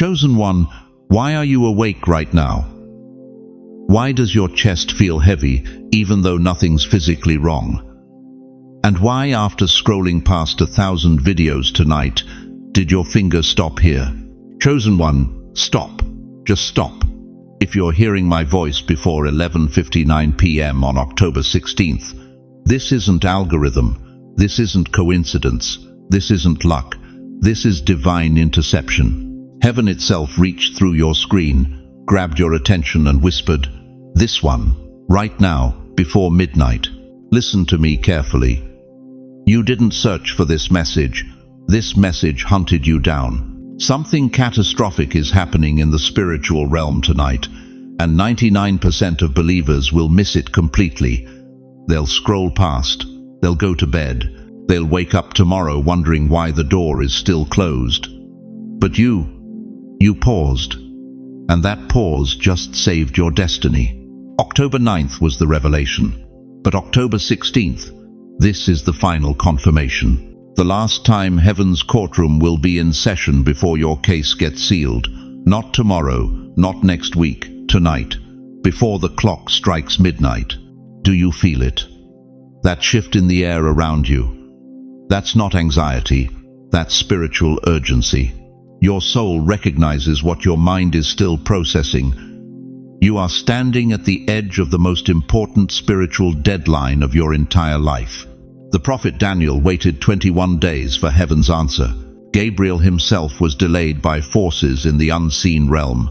Chosen one, why are you awake right now? Why does your chest feel heavy even though nothing's physically wrong? And why, after scrolling past 1,000 videos tonight, did your finger stop here? Chosen one, stop. Just stop. If you're hearing my voice before 11:59 p.m. on October 16th, this isn't algorithm, this isn't coincidence, this isn't luck, this is divine interception. Heaven itself reached through your screen, grabbed your attention and whispered, "This one, right now, before midnight. Listen to me carefully. You didn't search for this message hunted you down. Something catastrophic is happening in the spiritual realm tonight, and 99% of believers will miss it completely. They'll scroll past, they'll go to bed, they'll wake up tomorrow wondering why the door is still closed. But you paused, and that pause just saved your destiny." October 9th was the revelation, but October 16th, this is the final confirmation. The last time heaven's courtroom will be in session before your case gets sealed. Not tomorrow, not next week, tonight, before the clock strikes midnight. Do you feel it? That shift in the air around you? That's not anxiety, that's spiritual urgency. Your soul recognizes what your mind is still processing. You are standing at the edge of the most important spiritual deadline of your entire life. The prophet Daniel waited 21 days for heaven's answer. Gabriel himself was delayed by forces in the unseen realm.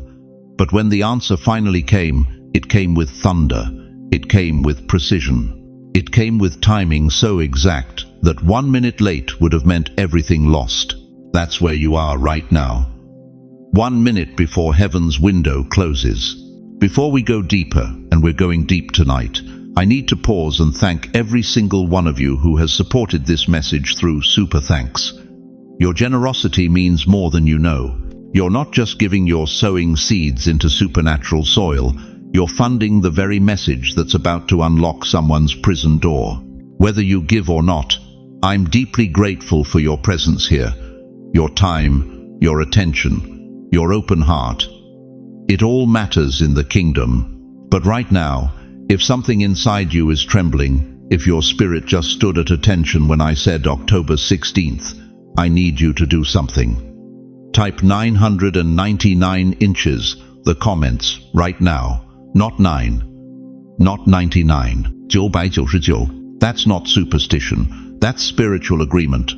But when the answer finally came, it came with thunder. It came with precision. It came with timing so exact that 1 minute late would have meant everything lost. That's where you are right now. 1 minute before heaven's window closes. Before we go deeper, and we're going deep tonight, I need to pause and thank every single one of you who has supported this message through super thanks. Your generosity means more than you know. You're not just giving, you're sowing seeds into supernatural soil. You're funding the very message that's about to unlock someone's prison door. Whether you give or not, I'm deeply grateful for your presence here. Your time, your attention, your open heart. It all matters in the kingdom. But right now, if something inside you is trembling, if your spirit just stood at attention when I said October 16th, I need you to do something. Type 999 inches, the comments, right now. Not 9. Not 99. 999. That's not superstition. That's spiritual agreement.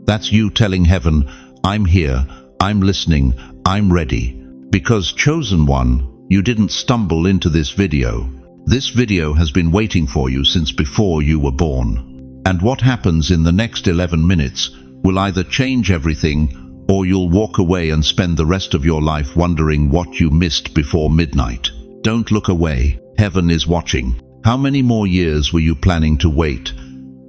That's you telling heaven, I'm here, I'm listening, I'm ready. Because chosen one, you didn't stumble into this video. This video has been waiting for you since before you were born. And what happens in the next 11 minutes will either change everything, or you'll walk away and spend the rest of your life wondering what you missed before midnight. Don't look away. Heaven is watching. How many more years were you planning to wait?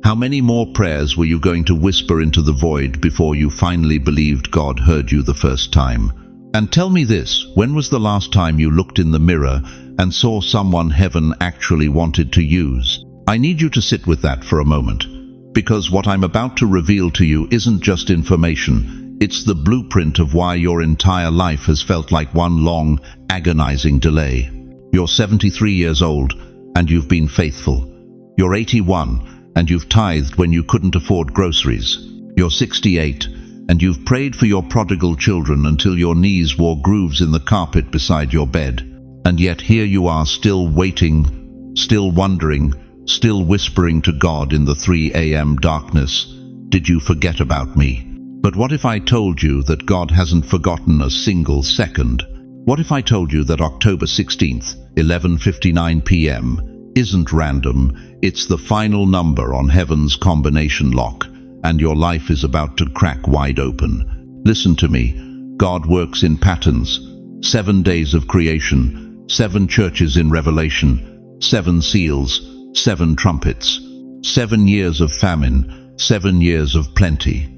How many more prayers were you going to whisper into the void before you finally believed God heard you the first time? And tell me this, when was the last time you looked in the mirror and saw someone heaven actually wanted to use? I need you to sit with that for a moment, because what I'm about to reveal to you isn't just information, it's the blueprint of why your entire life has felt like one long, agonizing delay. You're 73 years old, and you've been faithful. You're 81, and you've tithed when you couldn't afford groceries. You're 68, and you've prayed for your prodigal children until your knees wore grooves in the carpet beside your bed. And yet here you are, still waiting, still wondering, still whispering to God in the 3 a.m. darkness, did you forget about me? But what if I told you that God hasn't forgotten a single second? What if I told you that October 16th, 11:59 p.m. isn't random, it's the final number on heaven's combination lock, and your life is about to crack wide open. Listen to me. God works in patterns. 7 days of creation, 7 churches in Revelation, 7 seals, 7 trumpets, 7 years of famine, 7 years of plenty.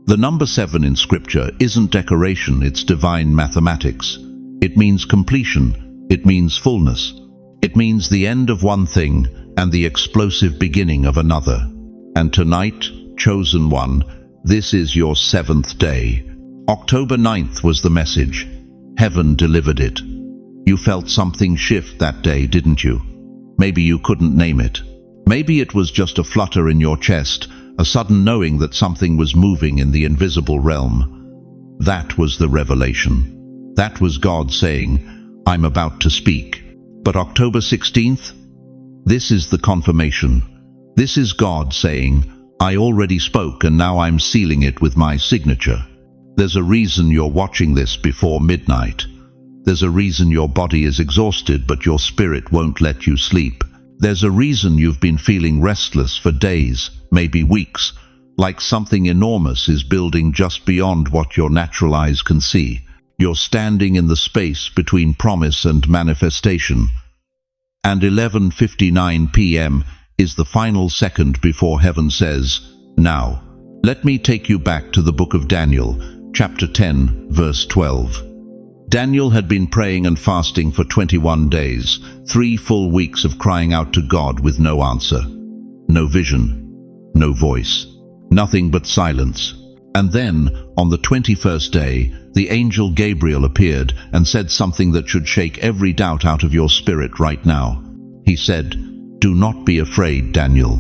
The number 7 in Scripture isn't decoration, it's divine mathematics. It means completion, it means fullness. It means the end of one thing and the explosive beginning of another. And tonight, chosen one, this is your 7th day. October 9th was the message. Heaven delivered it. You felt something shift that day, didn't you? Maybe you couldn't name it. Maybe it was just a flutter in your chest, a sudden knowing that something was moving in the invisible realm. That was the revelation. That was God saying, I'm about to speak. But October 16th? This is the confirmation. This is God saying, I already spoke and now I'm sealing it with my signature. There's a reason you're watching this before midnight. There's a reason your body is exhausted but your spirit won't let you sleep. There's a reason you've been feeling restless for days, maybe weeks, like something enormous is building just beyond what your natural eyes can see. You're standing in the space between promise and manifestation. And 11:59 p.m. is the final second before heaven says, now. Let me take you back to the book of Daniel, chapter 10, verse 12. Daniel had been praying and fasting for 21 days, 3 full weeks of crying out to God with no answer. No vision, no voice, nothing but silence. And then, on the 21st day, the angel Gabriel appeared and said something that should shake every doubt out of your spirit right now. He said, do not be afraid, Daniel.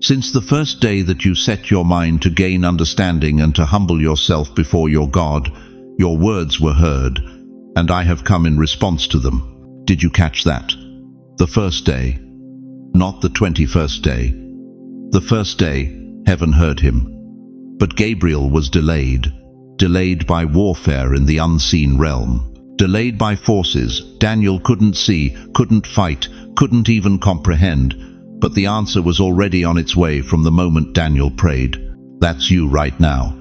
Since the first day that you set your mind to gain understanding and to humble yourself before your God, your words were heard, and I have come in response to them. Did you catch that? The first day, not the 21st day. The first day, heaven heard him. But Gabriel was delayed by warfare in the unseen realm, delayed by forces Daniel couldn't see, couldn't fight, couldn't even comprehend. But the answer was already on its way from the moment Daniel prayed. That's you right now.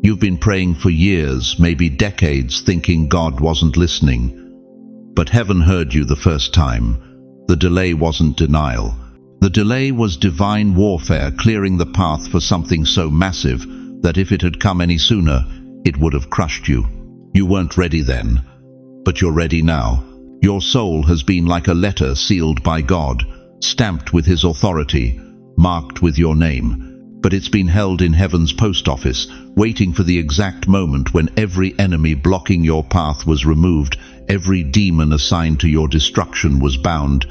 You've been praying for years, maybe decades, thinking God wasn't listening. But heaven heard you the first time. The delay wasn't denial. The delay was divine warfare clearing the path for something so massive that if it had come any sooner, it would have crushed you. You weren't ready then, but you're ready now. Your soul has been like a letter sealed by God, stamped with His authority, marked with your name. But it's been held in heaven's post office, waiting for the exact moment when every enemy blocking your path was removed, every demon assigned to your destruction was bound,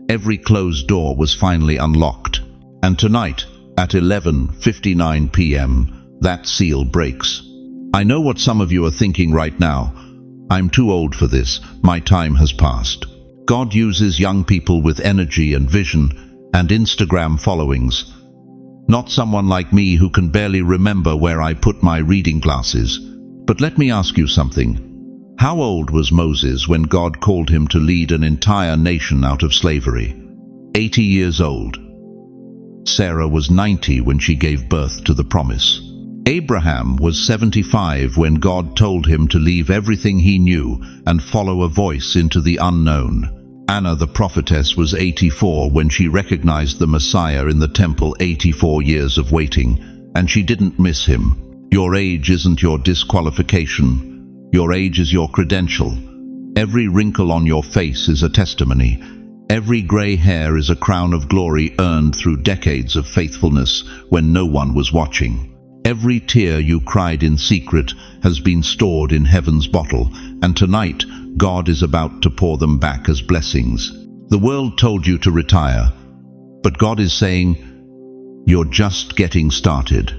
every closed door was finally unlocked. And tonight, at 11:59 p.m., that seal breaks. I know what some of you are thinking right now. I'm too old for this. My time has passed. God uses young people with energy and vision and Instagram followings. Not someone like me who can barely remember where I put my reading glasses. But let me ask you something. How old was Moses when God called him to lead an entire nation out of slavery? 80 years old. Sarah was 90 when she gave birth to the promise. Abraham was 75 when God told him to leave everything he knew and follow a voice into the unknown. Anna the prophetess was 84 when she recognized the Messiah in the temple, 84 years of waiting, and she didn't miss him. Your age isn't your disqualification. Your age is your credential. Every wrinkle on your face is a testimony. Every gray hair is a crown of glory earned through decades of faithfulness when no one was watching. Every tear you cried in secret has been stored in heaven's bottle, and tonight God is about to pour them back as blessings. The world told you to retire, but God is saying, you're just getting started.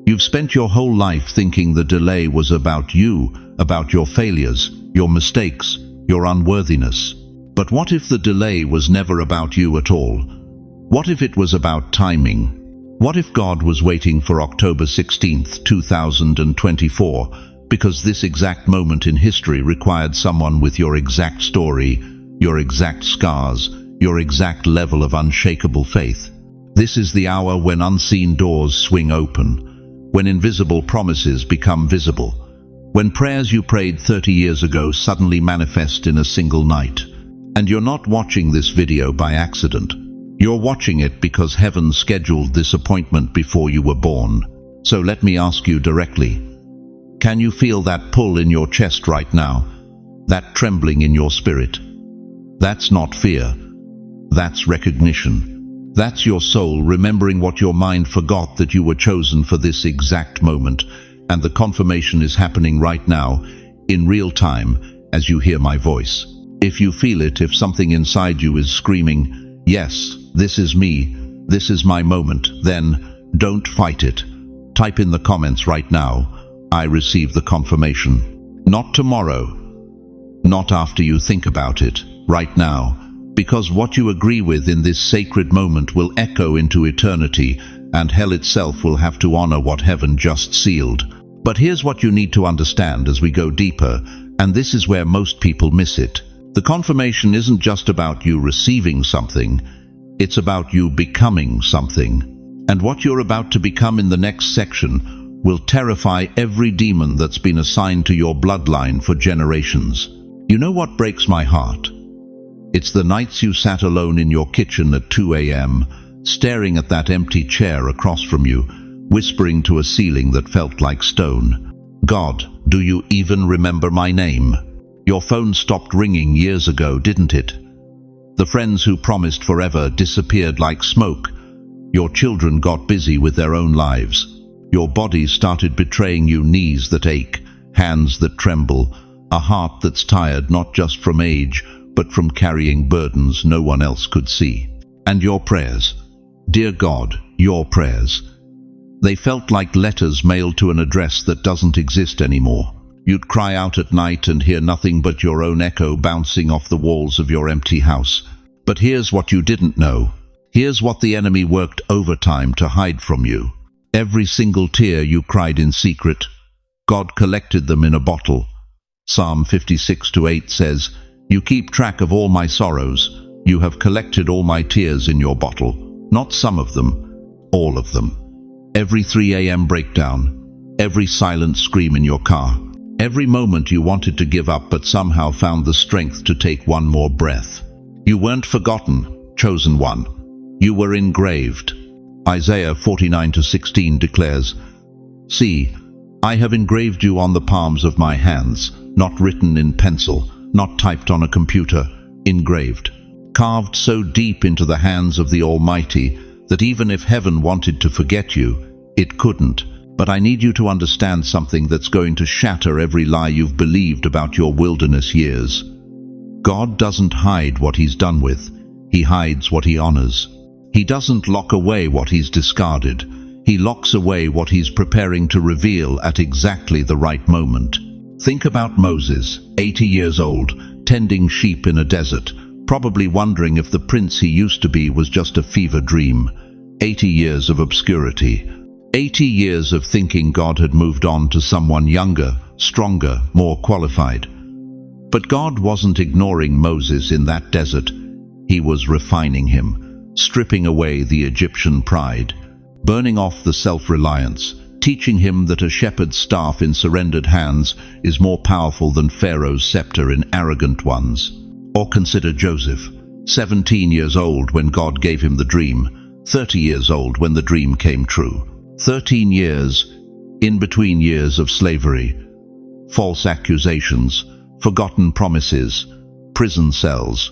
You've spent your whole life thinking the delay was about you, about your failures, your mistakes, your unworthiness. But what if the delay was never about you at all? What if it was about timing? What if God was waiting for October 16th, 2024, because this exact moment in history required someone with your exact story, your exact scars, your exact level of unshakable faith? This is the hour when unseen doors swing open, when invisible promises become visible, when prayers you prayed 30 years ago suddenly manifest in a single night. And you're not watching this video by accident. You're watching it because heaven scheduled this appointment before you were born. So let me ask you directly, can you feel that pull in your chest right now? That trembling in your spirit? That's not fear. That's recognition. That's your soul remembering what your mind forgot, that you were chosen for this exact moment, And the confirmation is happening right now, in real time, as you hear my voice. If you feel it, if something inside you is screaming, "Yes, this is me, this is my moment," then don't fight it. Type in the comments right now, "I receive the confirmation." Not tomorrow, not after you think about it, right now. Because what you agree with in this sacred moment will echo into eternity, and hell itself will have to honor what heaven just sealed. But here's what you need to understand as we go deeper, and this is where most people miss it. The confirmation isn't just about you receiving something, it's about you becoming something. And what you're about to become in the next section will terrify every demon that's been assigned to your bloodline for generations. You know what breaks my heart? It's the nights you sat alone in your kitchen at 2 a.m., staring at that empty chair across from you, whispering to a ceiling that felt like stone. "God, do you even remember my name?" Your phone stopped ringing years ago, didn't it? The friends who promised forever disappeared like smoke. Your children got busy with their own lives. Your body started betraying you, knees that ache, hands that tremble, a heart that's tired not just from age, but from carrying burdens no one else could see. And your prayers, dear God, your prayers, they felt like letters mailed to an address that doesn't exist anymore. You'd cry out at night and hear nothing but your own echo bouncing off the walls of your empty house. But here's what you didn't know. Here's what the enemy worked overtime to hide from you. Every single tear you cried in secret, God collected them in a bottle. Psalm 56:8 says, "You keep track of all my sorrows. You have collected all my tears in your bottle." Not some of them, all of them. Every 3 a.m. breakdown, every silent scream in your car, every moment you wanted to give up but somehow found the strength to take one more breath. You weren't forgotten, chosen one. You were engraved. Isaiah 49:16 declares, "See, I have engraved you on the palms of my hands, not written in pencil, not typed on a computer, engraved, carved so deep into the hands of the Almighty that even if heaven wanted to forget you, it couldn't." But I need you to understand something that's going to shatter every lie you've believed about your wilderness years. God doesn't hide what he's done with. He hides what he honors. He doesn't lock away what he's discarded. He locks away what he's preparing to reveal at exactly the right moment. Think about Moses, 80 years old, tending sheep in a desert, probably wondering if the prince he used to be was just a fever dream. 80 years of obscurity. 80 years of thinking God had moved on to someone younger, stronger, more qualified. But God wasn't ignoring Moses in that desert. He was refining him, stripping away the Egyptian pride, burning off the self-reliance, teaching him that a shepherd's staff in surrendered hands is more powerful than Pharaoh's scepter in arrogant ones. Or consider Joseph, 17 years old when God gave him the dream, 30 years old when the dream came true. 13 years, in between years of slavery, false accusations, forgotten promises, prison cells.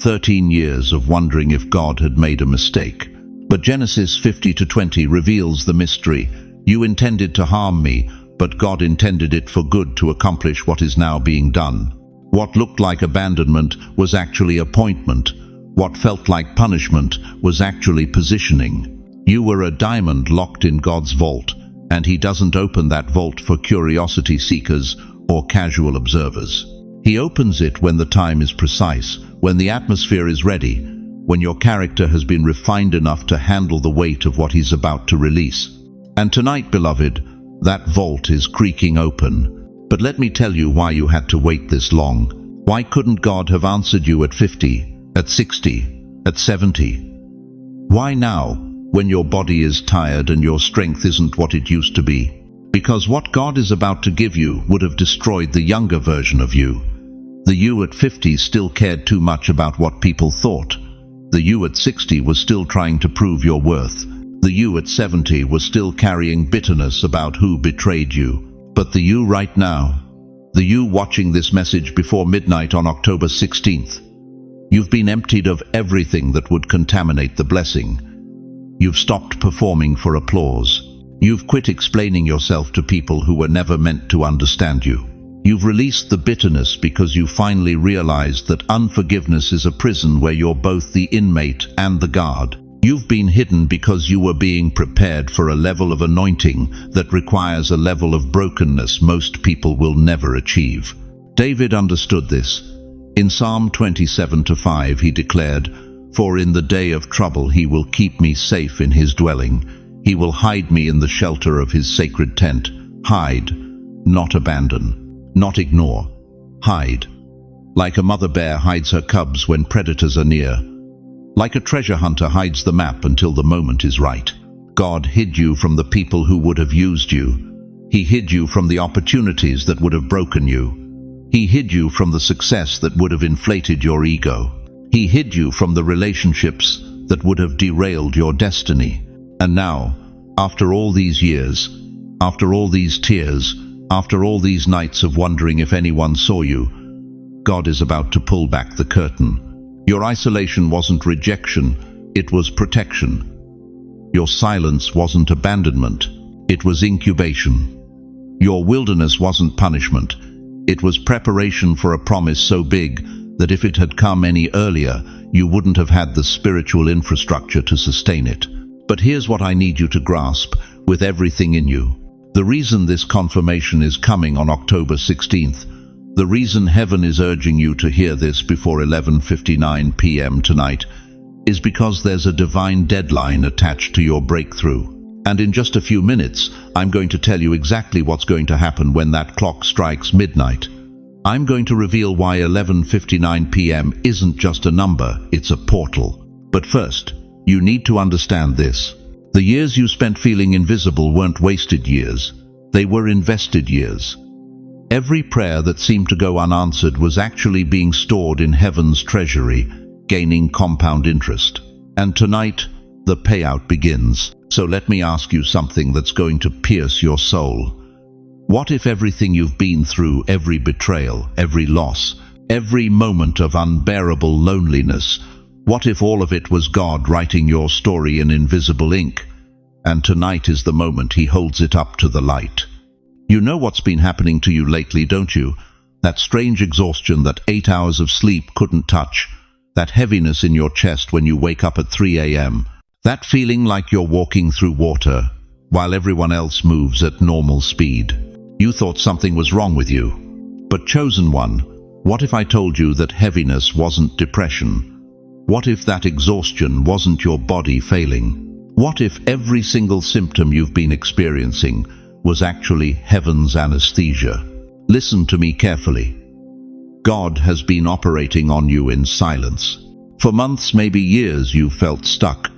13 years of wondering if God had made a mistake. But Genesis 50:20 reveals the mystery. You intended to harm me, but God intended it for good to accomplish what is now being done. What looked like abandonment was actually appointment. What felt like punishment was actually positioning. You were a diamond locked in God's vault, and he doesn't open that vault for curiosity seekers or casual observers. He opens it when the time is precise, when the atmosphere is ready, when your character has been refined enough to handle the weight of what he's about to release. And tonight, beloved, that vault is creaking open. But let me tell you why you had to wait this long. Why couldn't God have answered you at 50, at 60, at 70? Why now, when your body is tired and your strength isn't what it used to be? Because what God is about to give you would have destroyed the younger version of you. The you at 50 still cared too much about what people thought. The you at 60 was still trying to prove your worth. The you at 70 was still carrying bitterness about who betrayed you. But the you right now, the you watching this message before midnight on October 16th, you've been emptied of everything that would contaminate the blessing. You've stopped performing for applause. You've quit explaining yourself to people who were never meant to understand you. You've released the bitterness because you finally realized that unforgiveness is a prison where you're both the inmate and the guard. You've been hidden because you were being prepared for a level of anointing that requires a level of brokenness most people will never achieve. David understood this. In Psalm 27:5 he declared, "For in the day of trouble he will keep me safe in his dwelling. He will hide me in the shelter of his sacred tent." Hide, not abandon, not ignore. Hide. Like a mother bear hides her cubs when predators are near. Like a treasure hunter hides the map until the moment is right. God hid you from the people who would have used you. He hid you from the opportunities that would have broken you. He hid you from the success that would have inflated your ego. He hid you from the relationships that would have derailed your destiny. And now, after all these years, after all these tears, after all these nights of wondering if anyone saw you, God is about to pull back the curtain. Your isolation wasn't rejection, it was protection. Your silence wasn't abandonment, it was incubation. Your wilderness wasn't punishment, it was preparation for a promise so big that if it had come any earlier, you wouldn't have had the spiritual infrastructure to sustain it. But here's what I need you to grasp with everything in you. The reason this confirmation is coming on October 16th, the reason heaven is urging you to hear this before 11:59 p.m. tonight, is because there's a divine deadline attached to your breakthrough. And in just a few minutes, I'm going to tell you exactly what's going to happen when that clock strikes midnight. I'm going to reveal why 11:59 p.m. isn't just a number, it's a portal. But first, you need to understand this. The years you spent feeling invisible weren't wasted years. They were invested years. Every prayer that seemed to go unanswered was actually being stored in heaven's treasury, gaining compound interest. And tonight, the payout begins. So let me ask you something that's going to pierce your soul. What if everything you've been through, every betrayal, every loss, every moment of unbearable loneliness, what if all of it was God writing your story in invisible ink? And tonight is the moment He holds it up to the light. You know what's been happening to you lately, don't you? That strange exhaustion that 8 hours of sleep couldn't touch. That heaviness in your chest when you wake up at 3 a.m. That feeling like you're walking through water while everyone else moves at normal speed. You thought something was wrong with you. But chosen one, what if I told you that heaviness wasn't depression? What if that exhaustion wasn't your body failing? What if every single symptom you've been experiencing was actually heaven's anesthesia? Listen to me carefully. God has been operating on you in silence. For months, maybe years, you felt stuck,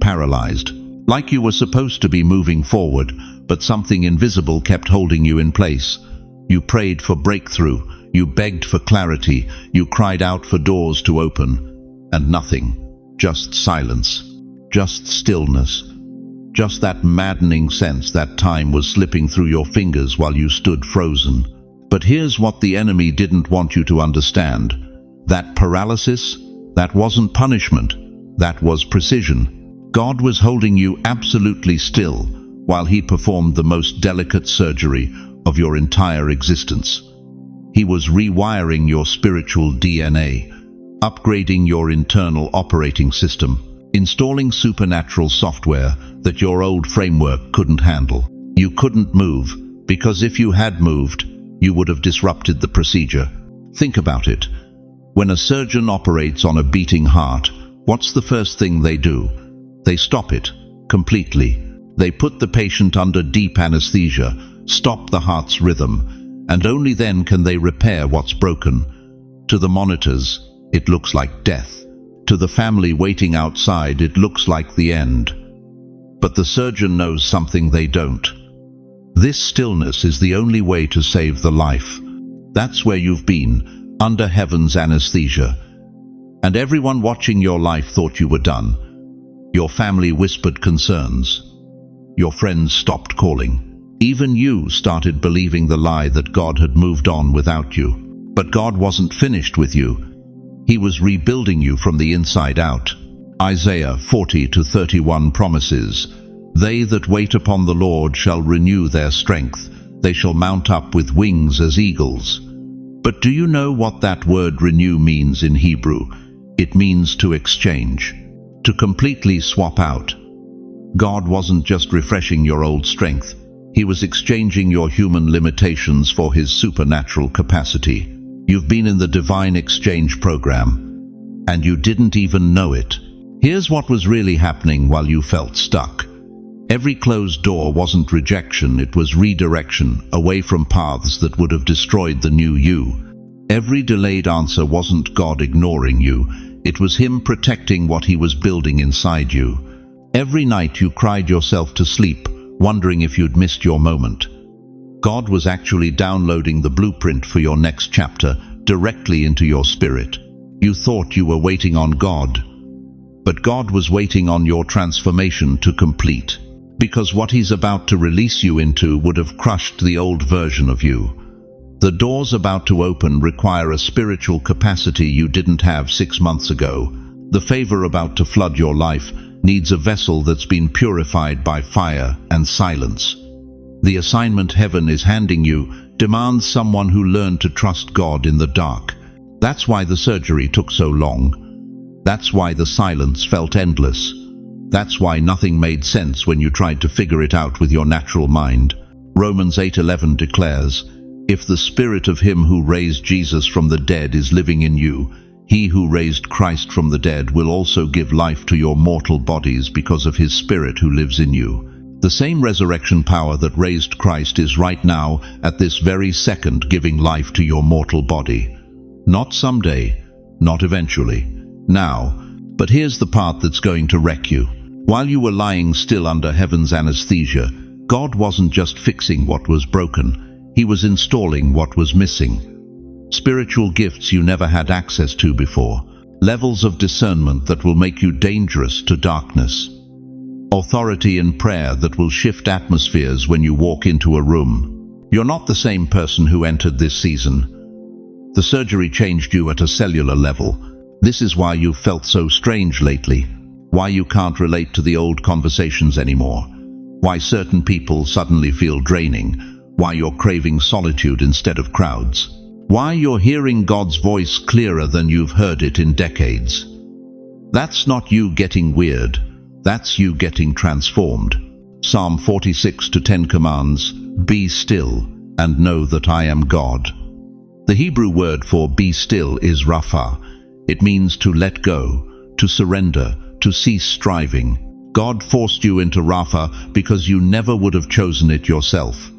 paralyzed, like you were supposed to be moving forward, but something invisible kept holding you in place. You prayed for breakthrough, you begged for clarity, you cried out for doors to open, and nothing, just silence, just stillness, just that maddening sense that time was slipping through your fingers while you stood frozen. But here's what the enemy didn't want you to understand. That paralysis, that wasn't punishment, that was precision. God was holding you absolutely still while He performed the most delicate surgery of your entire existence. He was rewiring your spiritual DNA, upgrading your internal operating system, installing supernatural software that your old framework couldn't handle. You couldn't move, because if you had moved, you would have disrupted the procedure. Think about it. When a surgeon operates on a beating heart, what's the first thing they do? They stop it completely. They put the patient under deep anesthesia, stop the heart's rhythm, and only then can they repair what's broken. To the monitors, it looks like death. To the family waiting outside, it looks like the end. But the surgeon knows something they don't. This stillness is the only way to save the life. That's where you've been, under heaven's anesthesia. And everyone watching your life thought you were done. Your family whispered concerns. Your friends stopped calling. Even you started believing the lie that God had moved on without you. But God wasn't finished with you. He was rebuilding you from the inside out. Isaiah 40:31 promises, They that wait upon the Lord shall renew their strength. They shall mount up with wings as eagles. But do you know what that word renew means in Hebrew? It means to exchange, to completely swap out. God wasn't just refreshing your old strength. He was exchanging your human limitations for His supernatural capacity. You've been in the divine exchange program, and you didn't even know it. Here's what was really happening while you felt stuck. Every closed door wasn't rejection, it was redirection, away from paths that would have destroyed the new you. Every delayed answer wasn't God ignoring you, it was Him protecting what He was building inside you. Every night you cried yourself to sleep, wondering if you'd missed your moment. God was actually downloading the blueprint for your next chapter directly into your spirit. You thought you were waiting on God, but God was waiting on your transformation to complete. Because what He's about to release you into would have crushed the old version of you. The doors about to open require a spiritual capacity you didn't have 6 months ago. The favor about to flood your life needs a vessel that's been purified by fire and silence. The assignment heaven is handing you demands someone who learned to trust God in the dark. That's why the surgery took so long. That's why the silence felt endless. That's why nothing made sense when you tried to figure it out with your natural mind. Romans 8:11 declares, "If the spirit of Him who raised Jesus from the dead is living in you, He who raised Christ from the dead will also give life to your mortal bodies because of His Spirit who lives in you." The same resurrection power that raised Christ is right now, at this very second, giving life to your mortal body. Not someday, not eventually, now. But here's the part that's going to wreck you. While you were lying still under heaven's anesthesia, God wasn't just fixing what was broken, He was installing what was missing. Spiritual gifts you never had access to before. Levels of discernment that will make you dangerous to darkness. Authority in prayer that will shift atmospheres when you walk into a room. You're not the same person who entered this season. The surgery changed you at a cellular level. This is why you've felt so strange lately. Why you can't relate to the old conversations anymore. Why certain people suddenly feel draining. Why you're craving solitude instead of crowds. Why you're hearing God's voice clearer than you've heard it in decades. That's not you getting weird. That's you getting transformed. Psalm 46:10 commands, "Be still and know that I am God." The Hebrew word for be still is rapha. It means to let go, to surrender, to cease striving. God forced you into rapha because you never would have chosen it yourself.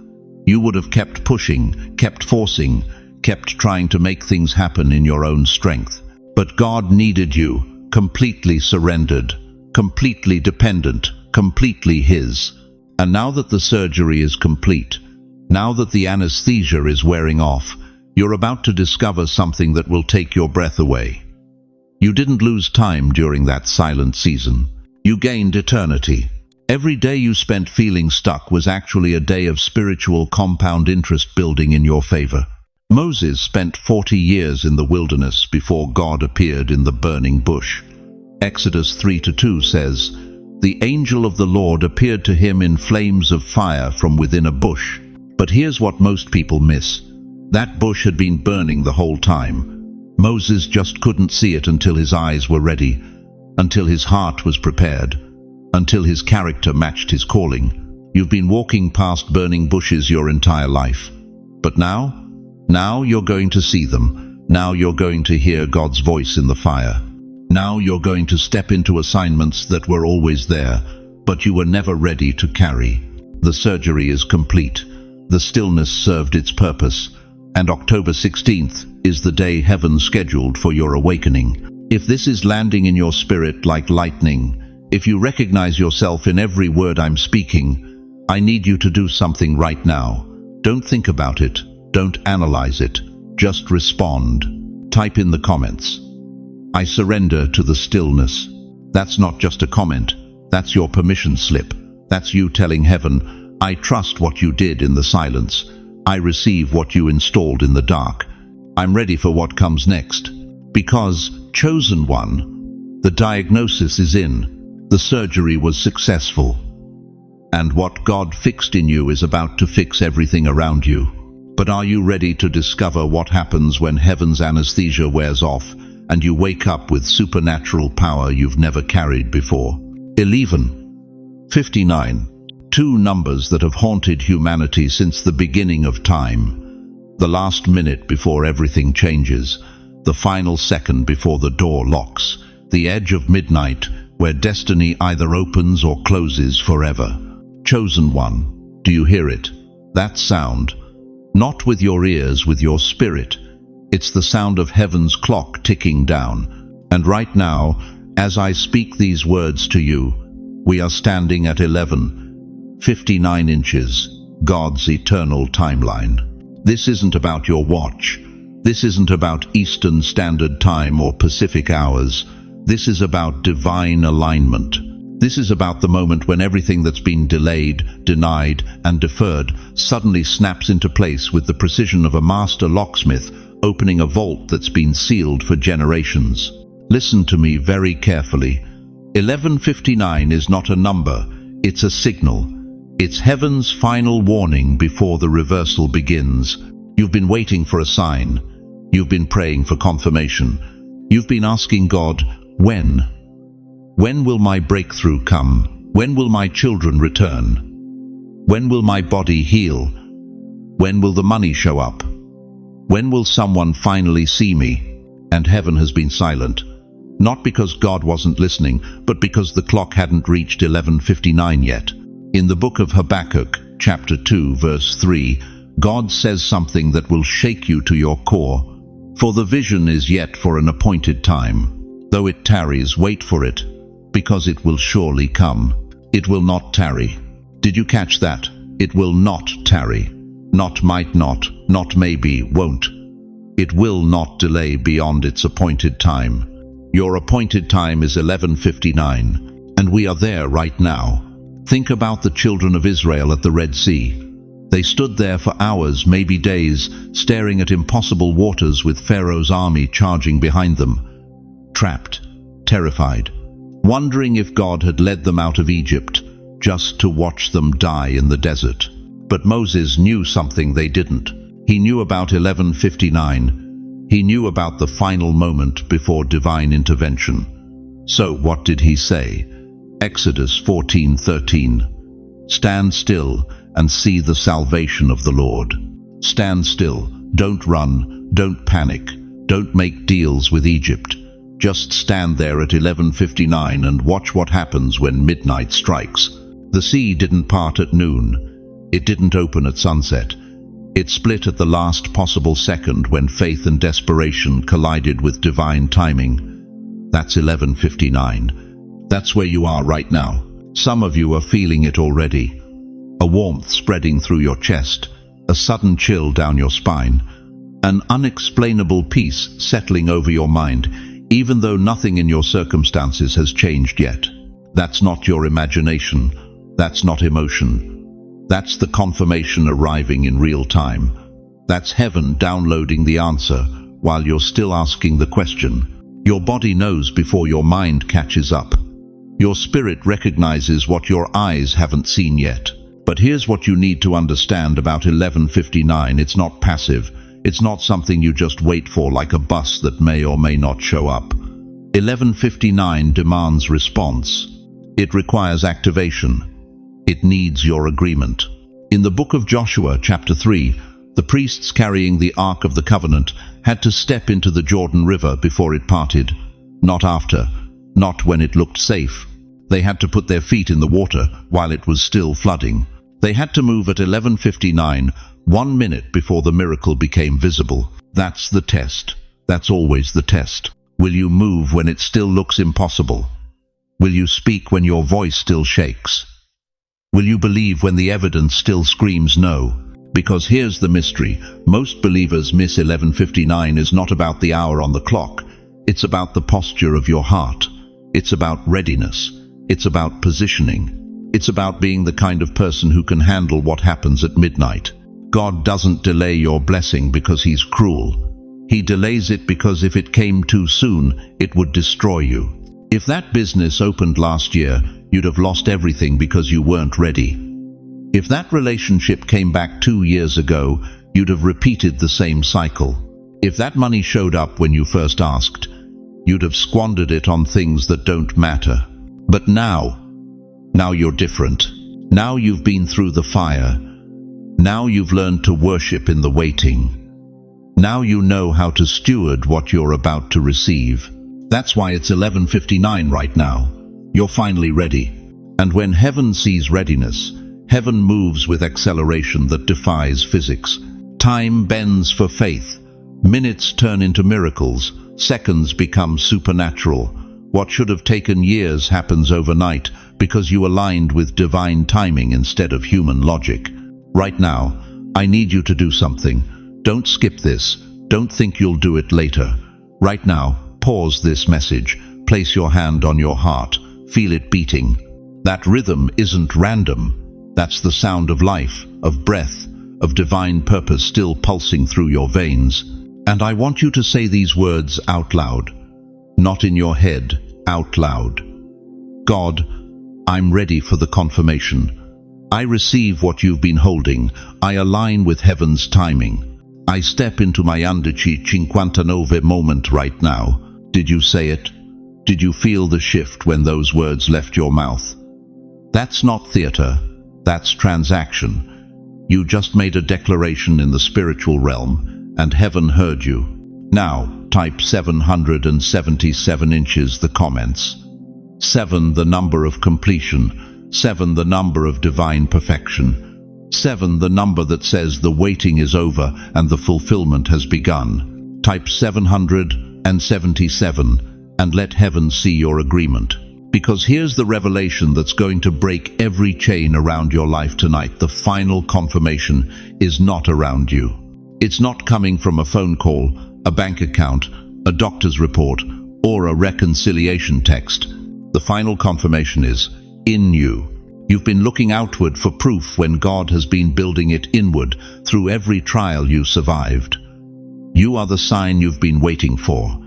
You would have kept pushing, kept forcing, kept trying to make things happen in your own strength. But God needed you, completely surrendered, completely dependent, completely His. And now that the surgery is complete, now that the anesthesia is wearing off, you're about to discover something that will take your breath away. You didn't lose time during that silent season. You gained eternity. Every day you spent feeling stuck was actually a day of spiritual compound interest building in your favor. Moses spent 40 years in the wilderness before God appeared in the burning bush. Exodus 3:2 says, "The angel of the Lord appeared to him in flames of fire from within a bush." But here's what most people miss. That bush had been burning the whole time. Moses just couldn't see it until his eyes were ready, until his heart was prepared, until his character matched his calling. You've been walking past burning bushes your entire life. But now you're going to see them. Now you're going to hear God's voice in the fire. Now you're going to step into assignments that were always there, but you were never ready to carry. The surgery is complete. The stillness served its purpose. And October 16th is the day heaven scheduled for your awakening. If this is landing in your spirit like lightning, if you recognize yourself in every word I'm speaking, I need you to do something right now. Don't think about it. Don't analyze it. Just respond. Type in the comments, "I surrender to the stillness." That's not just a comment. That's your permission slip. That's you telling heaven, "I trust what you did in the silence. I receive what you installed in the dark. I'm ready for what comes next." Because, chosen one, the diagnosis is in. The surgery was successful. And what God fixed in you is about to fix everything around you. But are you ready to discover what happens when heaven's anesthesia wears off and you wake up with supernatural power you've never carried before? 11:59. Two numbers that have haunted humanity since the beginning of time. The last minute before everything changes. The final second before the door locks. The edge of midnight where destiny either opens or closes forever. Chosen one, do you hear it? That sound. Not with your ears, with your spirit. It's the sound of heaven's clock ticking down. And right now, as I speak these words to you, we are standing at 11:59 inches, God's eternal timeline. This isn't about your watch. This isn't about Eastern Standard Time or Pacific hours. This is about divine alignment. This is about the moment when everything that's been delayed, denied, and deferred suddenly snaps into place with the precision of a master locksmith opening a vault that's been sealed for generations. Listen to me very carefully. 11:59 is not a number, it's a signal. It's heaven's final warning before the reversal begins. You've been waiting for a sign. You've been praying for confirmation. You've been asking God, when? When will my breakthrough come? When will my children return? When will my body heal? When will the money show up? When will someone finally see me? And heaven has been silent. Not because God wasn't listening, but because the clock hadn't reached 11:59 yet. In the book of Habakkuk, chapter 2, verse 3, God says something that will shake you to your core. For the vision is yet for an appointed time. Though it tarries, wait for it, because it will surely come. It will not tarry. Did you catch that? It will not tarry. Not might not maybe, won't. It will not delay beyond its appointed time. Your appointed time is 11:59, and we are there right now. Think about the children of Israel at the Red Sea. They stood there for hours, maybe days, staring at impossible waters with Pharaoh's army charging behind them. Trapped, terrified, wondering if God had led them out of Egypt, just to watch them die in the desert. But Moses knew something they didn't. He knew about 11:59. He knew about the final moment before divine intervention. So what did he say? Exodus 14:13. Stand still and see the salvation of the Lord. Stand still. Don't run. Don't panic. Don't make deals with Egypt. Just stand there at 11:59 and watch what happens when midnight strikes. The sea didn't part at noon. It didn't open at sunset. It split at the last possible second when faith and desperation collided with divine timing. That's 11:59. That's where you are right now. Some of you are feeling it already. A warmth spreading through your chest, a sudden chill down your spine, an unexplainable peace settling over your mind, even though nothing in your circumstances has changed yet. That's not your imagination. That's not emotion. That's the confirmation arriving in real time. That's heaven downloading the answer while you're still asking the question. Your body knows before your mind catches up. Your spirit recognizes what your eyes haven't seen yet. But here's what you need to understand about 11:59. It's not passive. It's not something you just wait for like a bus that may or may not show up. 11:59 demands response. It requires activation. It needs your agreement. In the book of Joshua, chapter 3, the priests carrying the Ark of the Covenant had to step into the Jordan River before it parted. Not after, not when it looked safe. They had to put their feet in the water while it was still flooding. They had to move at 11:59, 1 minute before the miracle became visible. That's the test. That's always the test. Will you move when it still looks impossible? Will you speak when your voice still shakes? Will you believe when the evidence still screams no? Because here's the mystery. Most believers miss 11:59 is not about the hour on the clock. It's about the posture of your heart. It's about readiness. It's about positioning. It's about being the kind of person who can handle what happens at midnight. God doesn't delay your blessing because he's cruel. He delays it because if it came too soon, it would destroy you. If that business opened last year, you'd have lost everything because you weren't ready. If that relationship came back 2 years ago, you'd have repeated the same cycle. If that money showed up when you first asked, you'd have squandered it on things that don't matter. But now you're different. Now you've been through the fire. Now you've learned to worship in the waiting. Now you know how to steward what you're about to receive. That's why it's 11:59 right now. You're finally ready. And when heaven sees readiness, heaven moves with acceleration that defies physics. Time bends for faith. Minutes turn into miracles. Seconds become supernatural. What should have taken years happens overnight because you aligned with divine timing instead of human logic. Right now, I need you to do something. Don't skip this. Don't think you'll do it later. Right now, pause this message. Place your hand on your heart. Feel it beating. That rhythm isn't random. That's the sound of life, of breath, of divine purpose still pulsing through your veins. And I want you to say these words out loud. Not in your head, out loud. God, I'm ready for the confirmation. I receive what you've been holding. I align with heaven's timing. I step into my 11:59 moment right now. Did you say it? Did you feel the shift when those words left your mouth? That's not theater. That's transaction. You just made a declaration in the spiritual realm, and heaven heard you. Now, type 777 inches the comments. 7, the number of completion. 7, the number of divine perfection. 7, the number that says the waiting is over and the fulfillment has begun. Type 777 and let heaven see your agreement. Because here's the revelation that's going to break every chain around your life tonight. The final confirmation is not around you. It's not coming from a phone call, a bank account, a doctor's report, or a reconciliation text. The final confirmation is in you. You've been looking outward for proof when God has been building it inward through every trial you survived. You are the sign you've been waiting for.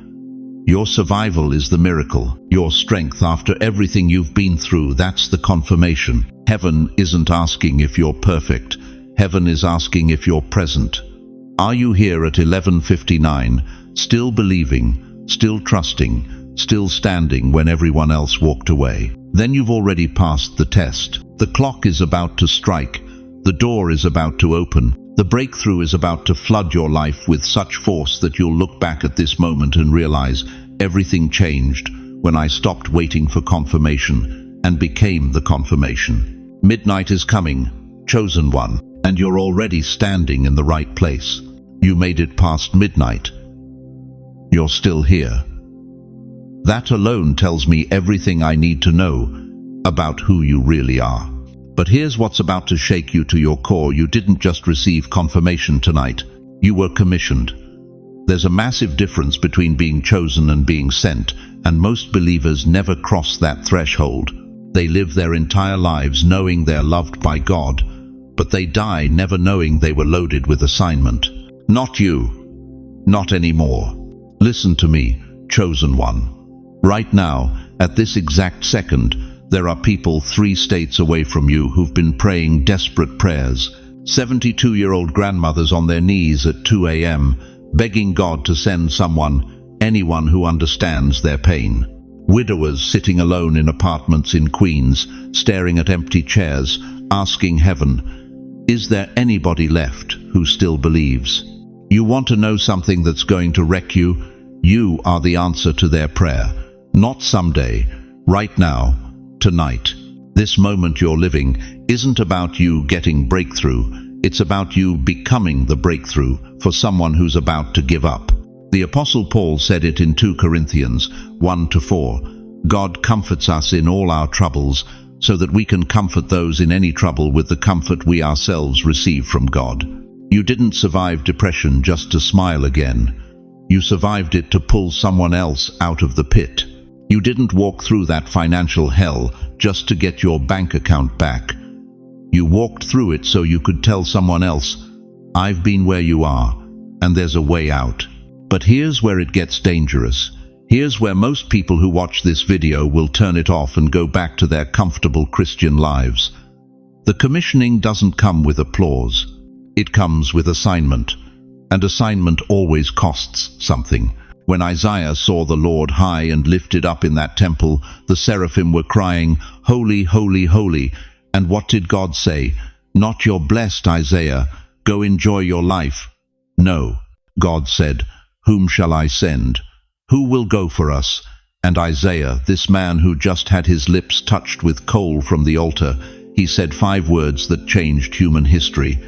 Your survival is the miracle. Your strength after everything you've been through, that's the confirmation. Heaven isn't asking if you're perfect. Heaven is asking if you're present. Are you here at 11:59, still believing, still trusting, still standing when everyone else walked away? Then you've already passed the test. The clock is about to strike. The door is about to open. The breakthrough is about to flood your life with such force that you'll look back at this moment and realize everything changed when I stopped waiting for confirmation and became the confirmation. Midnight is coming, chosen one, and you're already standing in the right place. You made it past midnight. You're still here. That alone tells me everything I need to know about who you really are. But here's what's about to shake you to your core. You didn't just receive confirmation tonight. You were commissioned. There's a massive difference between being chosen and being sent, and most believers never cross that threshold. They live their entire lives knowing they're loved by God, but they die never knowing they were loaded with assignment. Not you. Not anymore. Listen to me, chosen one. Right now, at this exact second, there are people 3 states away from you who've been praying desperate prayers. 72-year-old grandmothers on their knees at 2 a.m., begging God to send someone, anyone who understands their pain. Widowers sitting alone in apartments in Queens, staring at empty chairs, asking heaven, is there anybody left who still believes? You want to know something that's going to wreck you? You are the answer to their prayer. Not someday, right now, tonight. This moment you're living isn't about you getting breakthrough. It's about you becoming the breakthrough for someone who's about to give up. The Apostle Paul said it in 2 Corinthians 1-4. God comforts us in all our troubles so that we can comfort those in any trouble with the comfort we ourselves receive from God. You didn't survive depression just to smile again. You survived it to pull someone else out of the pit. You didn't walk through that financial hell just to get your bank account back. You walked through it so you could tell someone else, I've been where you are, and there's a way out. But here's where it gets dangerous. Here's where most people who watch this video will turn it off and go back to their comfortable Christian lives. The commissioning doesn't come with applause. It comes with assignment. And assignment always costs something. When Isaiah saw the Lord high and lifted up in that temple, the seraphim were crying, "Holy, holy, holy." And what did God say? "Not you're blessed, Isaiah. Go enjoy your life." No, God said, "Whom shall I send? Who will go for us?" And Isaiah, this man who just had his lips touched with coal from the altar, he said 5 words that changed human history.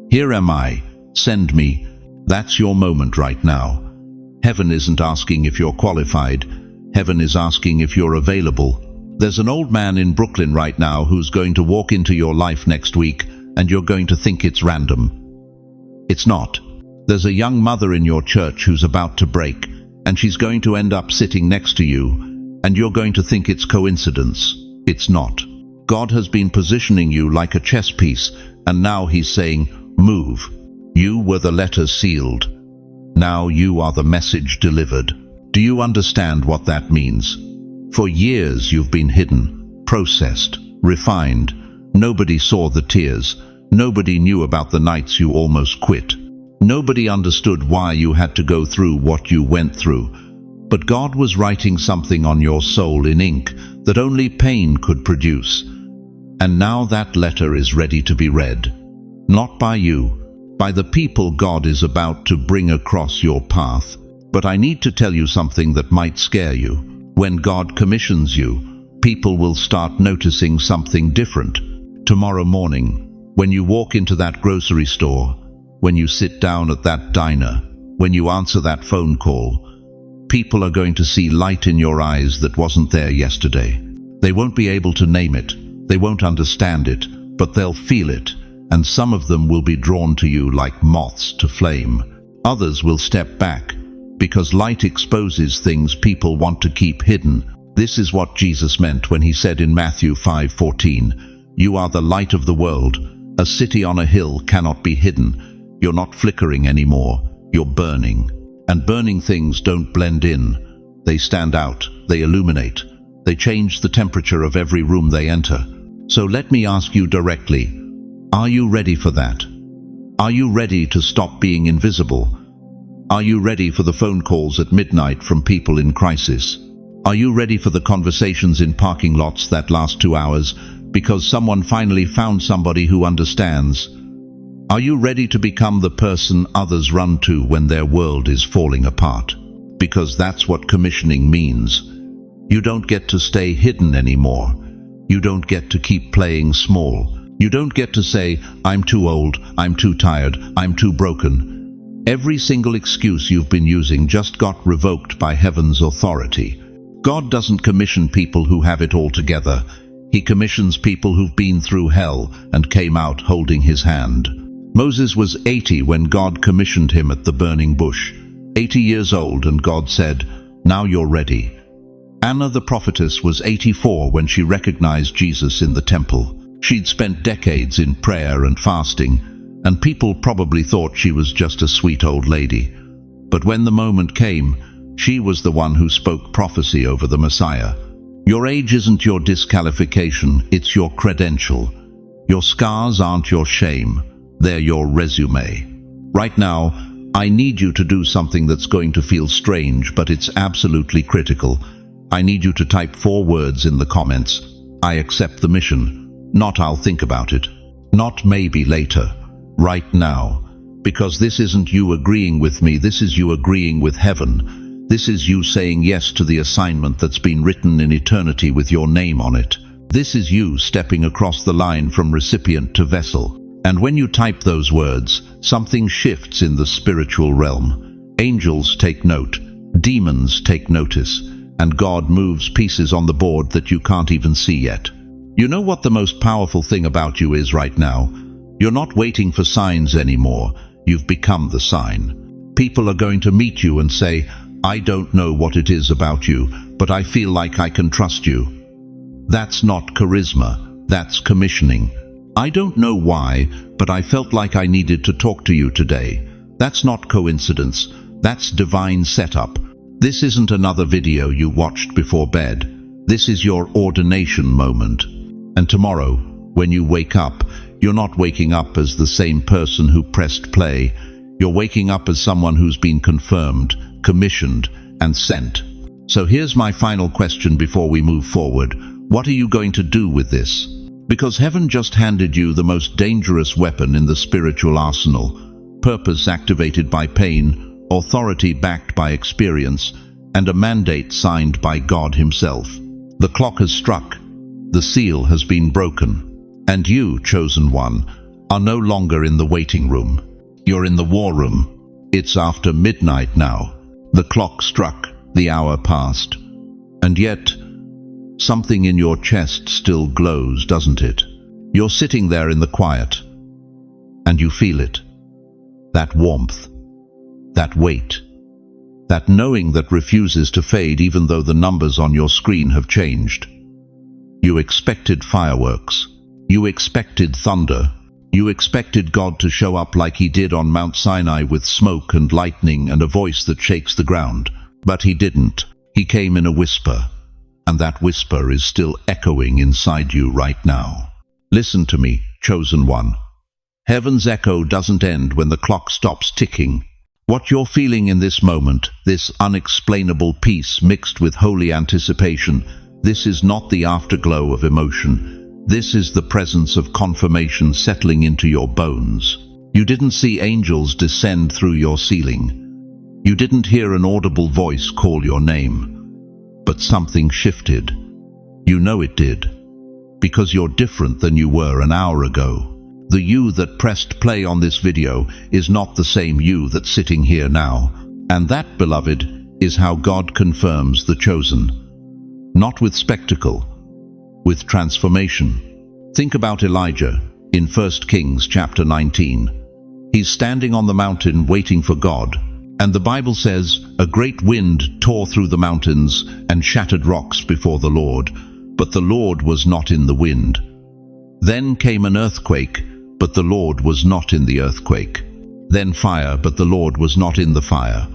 "Here am I. Send me." That's your moment right now. Heaven isn't asking if you're qualified. Heaven is asking if you're available. There's an old man in Brooklyn right now who's going to walk into your life next week, and you're going to think it's random. It's not. There's a young mother in your church who's about to break, and she's going to end up sitting next to you, and you're going to think it's coincidence. It's not. God has been positioning you like a chess piece, and now he's saying, "Move." You were the letter sealed. Now you are the message delivered. Do you understand what that means? For years you've been hidden, processed, refined. Nobody saw the tears. Nobody knew about the nights you almost quit. Nobody understood why you had to go through what you went through. But God was writing something on your soul in ink that only pain could produce. And now that letter is ready to be read. Not by you, by the people God is about to bring across your path. But I need to tell you something that might scare you. When God commissions you, people will start noticing something different. Tomorrow morning, when you walk into that grocery store, when you sit down at that diner, when you answer that phone call, people are going to see light in your eyes that wasn't there yesterday. They won't be able to name it, they won't understand it, but they'll feel it, and some of them will be drawn to you like moths to flame. Others will step back, because light exposes things people want to keep hidden. This is what Jesus meant when he said in Matthew 5:14, "You are the light of the world. A city on a hill cannot be hidden." You're not flickering anymore, you're burning. And burning things don't blend in. They stand out, they illuminate, they change the temperature of every room they enter. So let me ask you directly, are you ready for that? Are you ready to stop being invisible? Are you ready for the phone calls at midnight from people in crisis? Are you ready for the conversations in parking lots that last 2 hours because someone finally found somebody who understands? Are you ready to become the person others run to when their world is falling apart? Because that's what commissioning means. You don't get to stay hidden anymore. You don't get to keep playing small. You don't get to say, "I'm too old, I'm too tired, I'm too broken." Every single excuse you've been using just got revoked by heaven's authority. God doesn't commission people who have it all together. He commissions people who've been through hell and came out holding his hand. Moses was 80 when God commissioned him at the burning bush. 80 years old, and God said, "Now you're ready." Anna the prophetess was 84 when she recognized Jesus in the temple. She'd spent decades in prayer and fasting, and people probably thought she was just a sweet old lady. But when the moment came, she was the one who spoke prophecy over the Messiah. Your age isn't your disqualification, it's your credential. Your scars aren't your shame. They're your resume. Right now, I need you to do something that's going to feel strange, but it's absolutely critical. I need you to type 4 words in the comments. I accept the mission. Not I'll think about it. Not maybe later. Right now. Because this isn't you agreeing with me, this is you agreeing with heaven. This is you saying yes to the assignment that's been written in eternity with your name on it. This is you stepping across the line from recipient to vessel. And when you type those words, something shifts in the spiritual realm. Angels take note, demons take notice, and God moves pieces on the board that you can't even see yet. You know what the most powerful thing about you is right now? You're not waiting for signs anymore. You've become the sign. People are going to meet you and say, "I don't know what it is about you, but I feel like I can trust you." That's not charisma, that's commissioning. I don't know why, but I felt like I needed to talk to you today. That's not coincidence. That's divine setup. This isn't another video you watched before bed. This is your ordination moment. And tomorrow, When you wake up, you're not waking up as the same person who pressed play. You're waking up as someone who's been confirmed, commissioned, and sent. So here's my final question before we move forward. What are you going to do with this? Because heaven just handed you the most dangerous weapon in the spiritual arsenal. Purpose activated by pain, authority backed by experience, and a mandate signed by God Himself. The clock has struck. The seal has been broken. And you, chosen one, are no longer in the waiting room. You're in the war room. It's after midnight now. The clock struck, the hour passed. And yet, something in your chest still glows, doesn't it? You're sitting there in the quiet, and you feel it. That warmth, that weight, that knowing that refuses to fade even though the numbers on your screen have changed. You expected fireworks. You expected thunder. You expected God to show up like He did on Mount Sinai with smoke and lightning and a voice that shakes the ground. But He didn't. He came in a whisper, and that whisper is still echoing inside you right now. Listen to me, chosen one. Heaven's echo doesn't end when the clock stops ticking. What you're feeling in this moment, this unexplainable peace mixed with holy anticipation, this is not the afterglow of emotion. This is the presence of confirmation settling into your bones. You didn't see angels descend through your ceiling. You didn't hear an audible voice call your name. But something shifted. You know it did. Because you're different than you were an hour ago. The you that pressed play on this video is not the same you that's sitting here now. And that, beloved, is how God confirms the chosen. Not with spectacle, with transformation. Think about Elijah in 1 Kings chapter 19. He's standing on the mountain waiting for God, and the Bible says, a great wind tore through the mountains and shattered rocks before the Lord, but the Lord was not in the wind. Then came an earthquake, but the Lord was not in the earthquake. Then fire, but the Lord was not in the fire.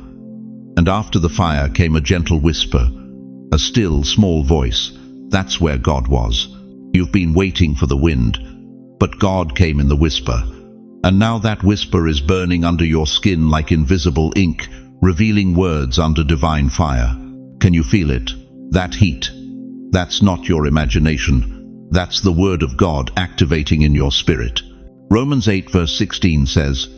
And after the fire came a gentle whisper, a still, small voice. That's where God was. You've been waiting for the wind, but God came in the whisper. And now that whisper is burning under your skin like invisible ink, revealing words under divine fire. Can you feel it? That heat. That's not your imagination. That's the word of God activating in your spirit. Romans 8 verse 16 says,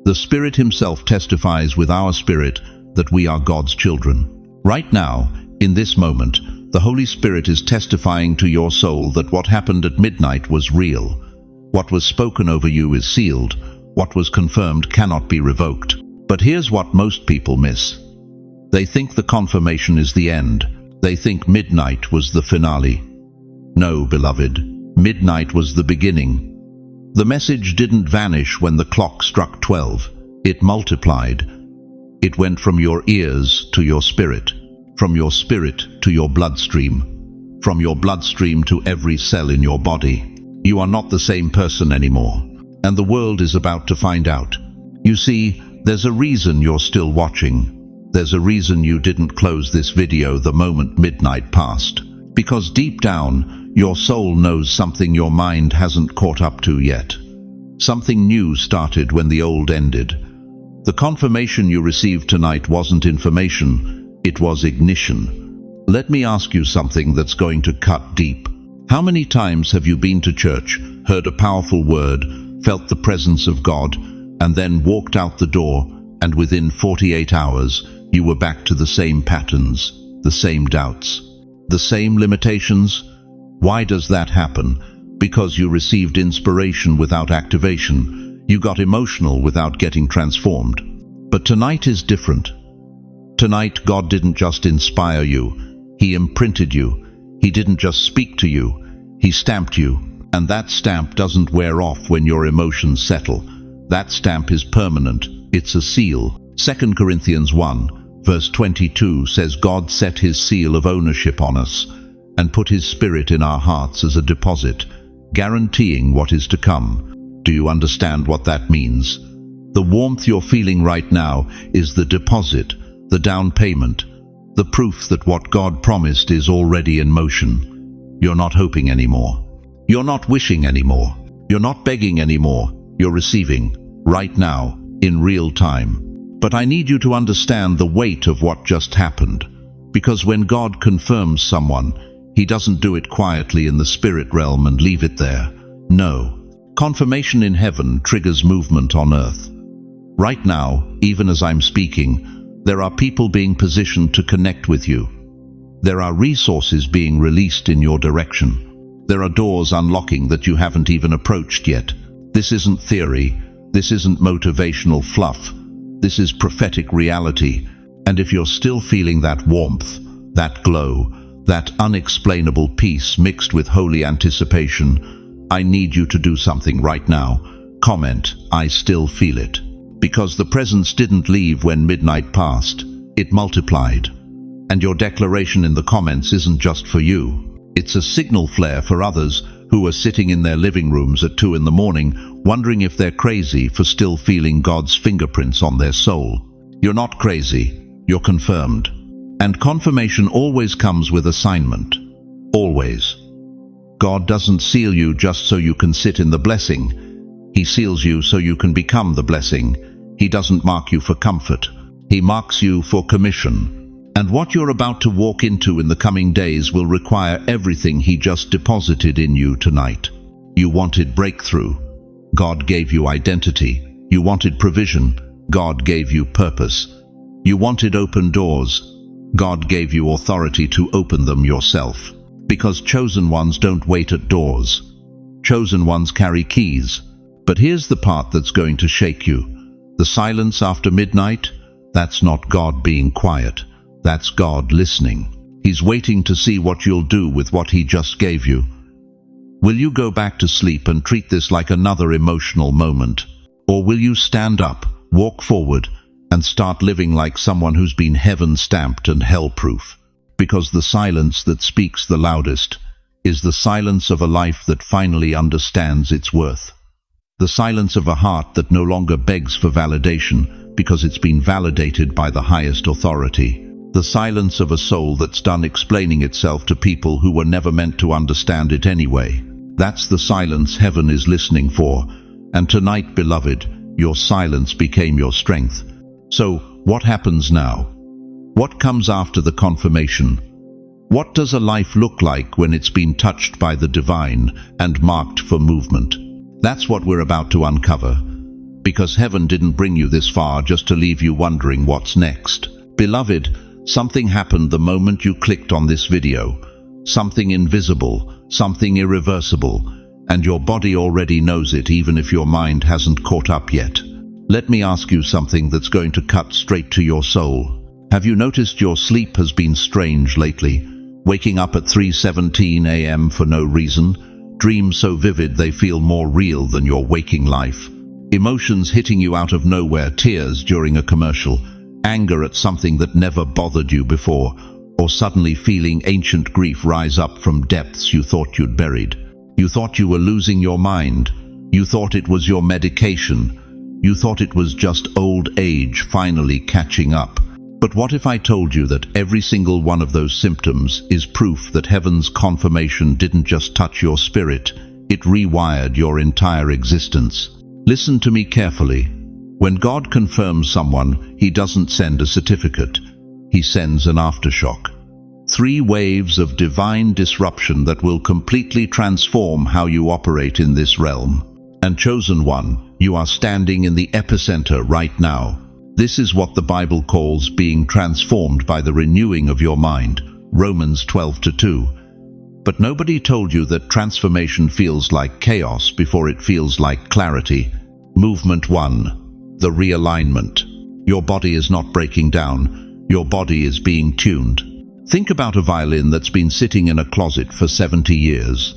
"The Spirit Himself testifies with our spirit that we are God's children." Right now, in this moment, the Holy Spirit is testifying to your soul that what happened at midnight was real. What was spoken over you is sealed. What was confirmed cannot be revoked. But here's what most people miss. They think the confirmation is the end. They think midnight was the finale. No, beloved, midnight was the beginning. The message didn't vanish when the clock struck 12. It multiplied. It went from your ears to your spirit, from your spirit to your bloodstream, from your bloodstream to every cell in your body. You are not the same person anymore, and the world is about to find out. You see, there's a reason you're still watching. There's a reason you didn't close this video the moment midnight passed. Because deep down, your soul knows something your mind hasn't caught up to yet. Something new started when the old ended. The confirmation you received tonight wasn't information, it was ignition. Let me ask you something that's going to cut deep. How many times have you been to church, heard a powerful word, felt the presence of God, and then walked out the door, and within 48 hours, you were back to the same patterns, the same doubts, the same limitations? Why does that happen? Because you received inspiration without activation. You got emotional without getting transformed. But tonight is different. Tonight, God didn't just inspire you. He imprinted you. He didn't just speak to you. He stamped you. And that stamp doesn't wear off when your emotions settle. That stamp is permanent. It's a seal. 2 Corinthians 1, verse 22 says God set His seal of ownership on us and put His Spirit in our hearts as a deposit, guaranteeing what is to come. Do you understand what that means? The warmth you're feeling right now is the deposit, the down payment, the proof that what God promised is already in motion. You're not hoping anymore. You're not wishing anymore. You're not begging anymore. You're receiving, right now, in real time. But I need you to understand the weight of what just happened. Because when God confirms someone, He doesn't do it quietly in the spirit realm and leave it there. No. Confirmation in heaven triggers movement on earth. Right now, even as I'm speaking, there are people being positioned to connect with you. There are resources being released in your direction. There are doors unlocking that you haven't even approached yet. This isn't theory. This isn't motivational fluff. This is prophetic reality. And if you're still feeling that warmth, that glow, that unexplainable peace mixed with holy anticipation, I need you to do something right now. Comment, I still feel it. Because the presence didn't leave when midnight passed. It multiplied. And your declaration in the comments isn't just for you. It's a signal flare for others who are sitting in their living rooms at 2 in the morning, wondering if they're crazy for still feeling God's fingerprints on their soul. You're not crazy. You're confirmed. And confirmation always comes with assignment. Always. God doesn't seal you just so you can sit in the blessing. He seals you so you can become the blessing. He doesn't mark you for comfort. He marks you for commission. And what you're about to walk into in the coming days will require everything He just deposited in you tonight. You wanted breakthrough. God gave you identity. You wanted provision. God gave you purpose. You wanted open doors. God gave you authority to open them yourself. Because chosen ones don't wait at doors. Chosen ones carry keys. But here's the part that's going to shake you. The silence after midnight, that's not God being quiet. That's God listening. He's waiting to see what you'll do with what He just gave you. Will you go back to sleep and treat this like another emotional moment? Or will you stand up, walk forward, and start living like someone who's been heaven-stamped and hell-proof? Because the silence that speaks the loudest is the silence of a life that finally understands its worth. The silence of a heart that no longer begs for validation because it's been validated by the highest authority. The silence of a soul that's done explaining itself to people who were never meant to understand it anyway. That's the silence heaven is listening for. And tonight, beloved, your silence became your strength. So, what happens now? What comes after the confirmation? What does a life look like when it's been touched by the divine and marked for movement? That's what we're about to uncover. Because heaven didn't bring you this far just to leave you wondering what's next. Beloved, something happened the moment you clicked on this video. Something invisible, something irreversible, and your body already knows it even if your mind hasn't caught up yet. Let me ask you something that's going to cut straight to your soul. Have you noticed your sleep has been strange lately? Waking up at 3:17 a.m. for no reason? Dreams so vivid they feel more real than your waking life. Emotions hitting you out of nowhere, tears during a commercial, anger at something that never bothered you before, or suddenly feeling ancient grief rise up from depths you thought you'd buried. You thought you were losing your mind. You thought it was your medication. You thought it was just old age finally catching up. But what if I told you that every single one of those symptoms is proof that heaven's confirmation didn't just touch your spirit, it rewired your entire existence? Listen to me carefully. When God confirms someone, He doesn't send a certificate. He sends an aftershock. 3 waves of divine disruption that will completely transform how you operate in this realm. And chosen one, you are standing in the epicenter right now. This is what the Bible calls being transformed by the renewing of your mind. Romans 12:2. But nobody told you that transformation feels like chaos before it feels like clarity. Movement 1. The realignment. Your body is not breaking down. Your body is being tuned. Think about a violin that's been sitting in a closet for 70 years.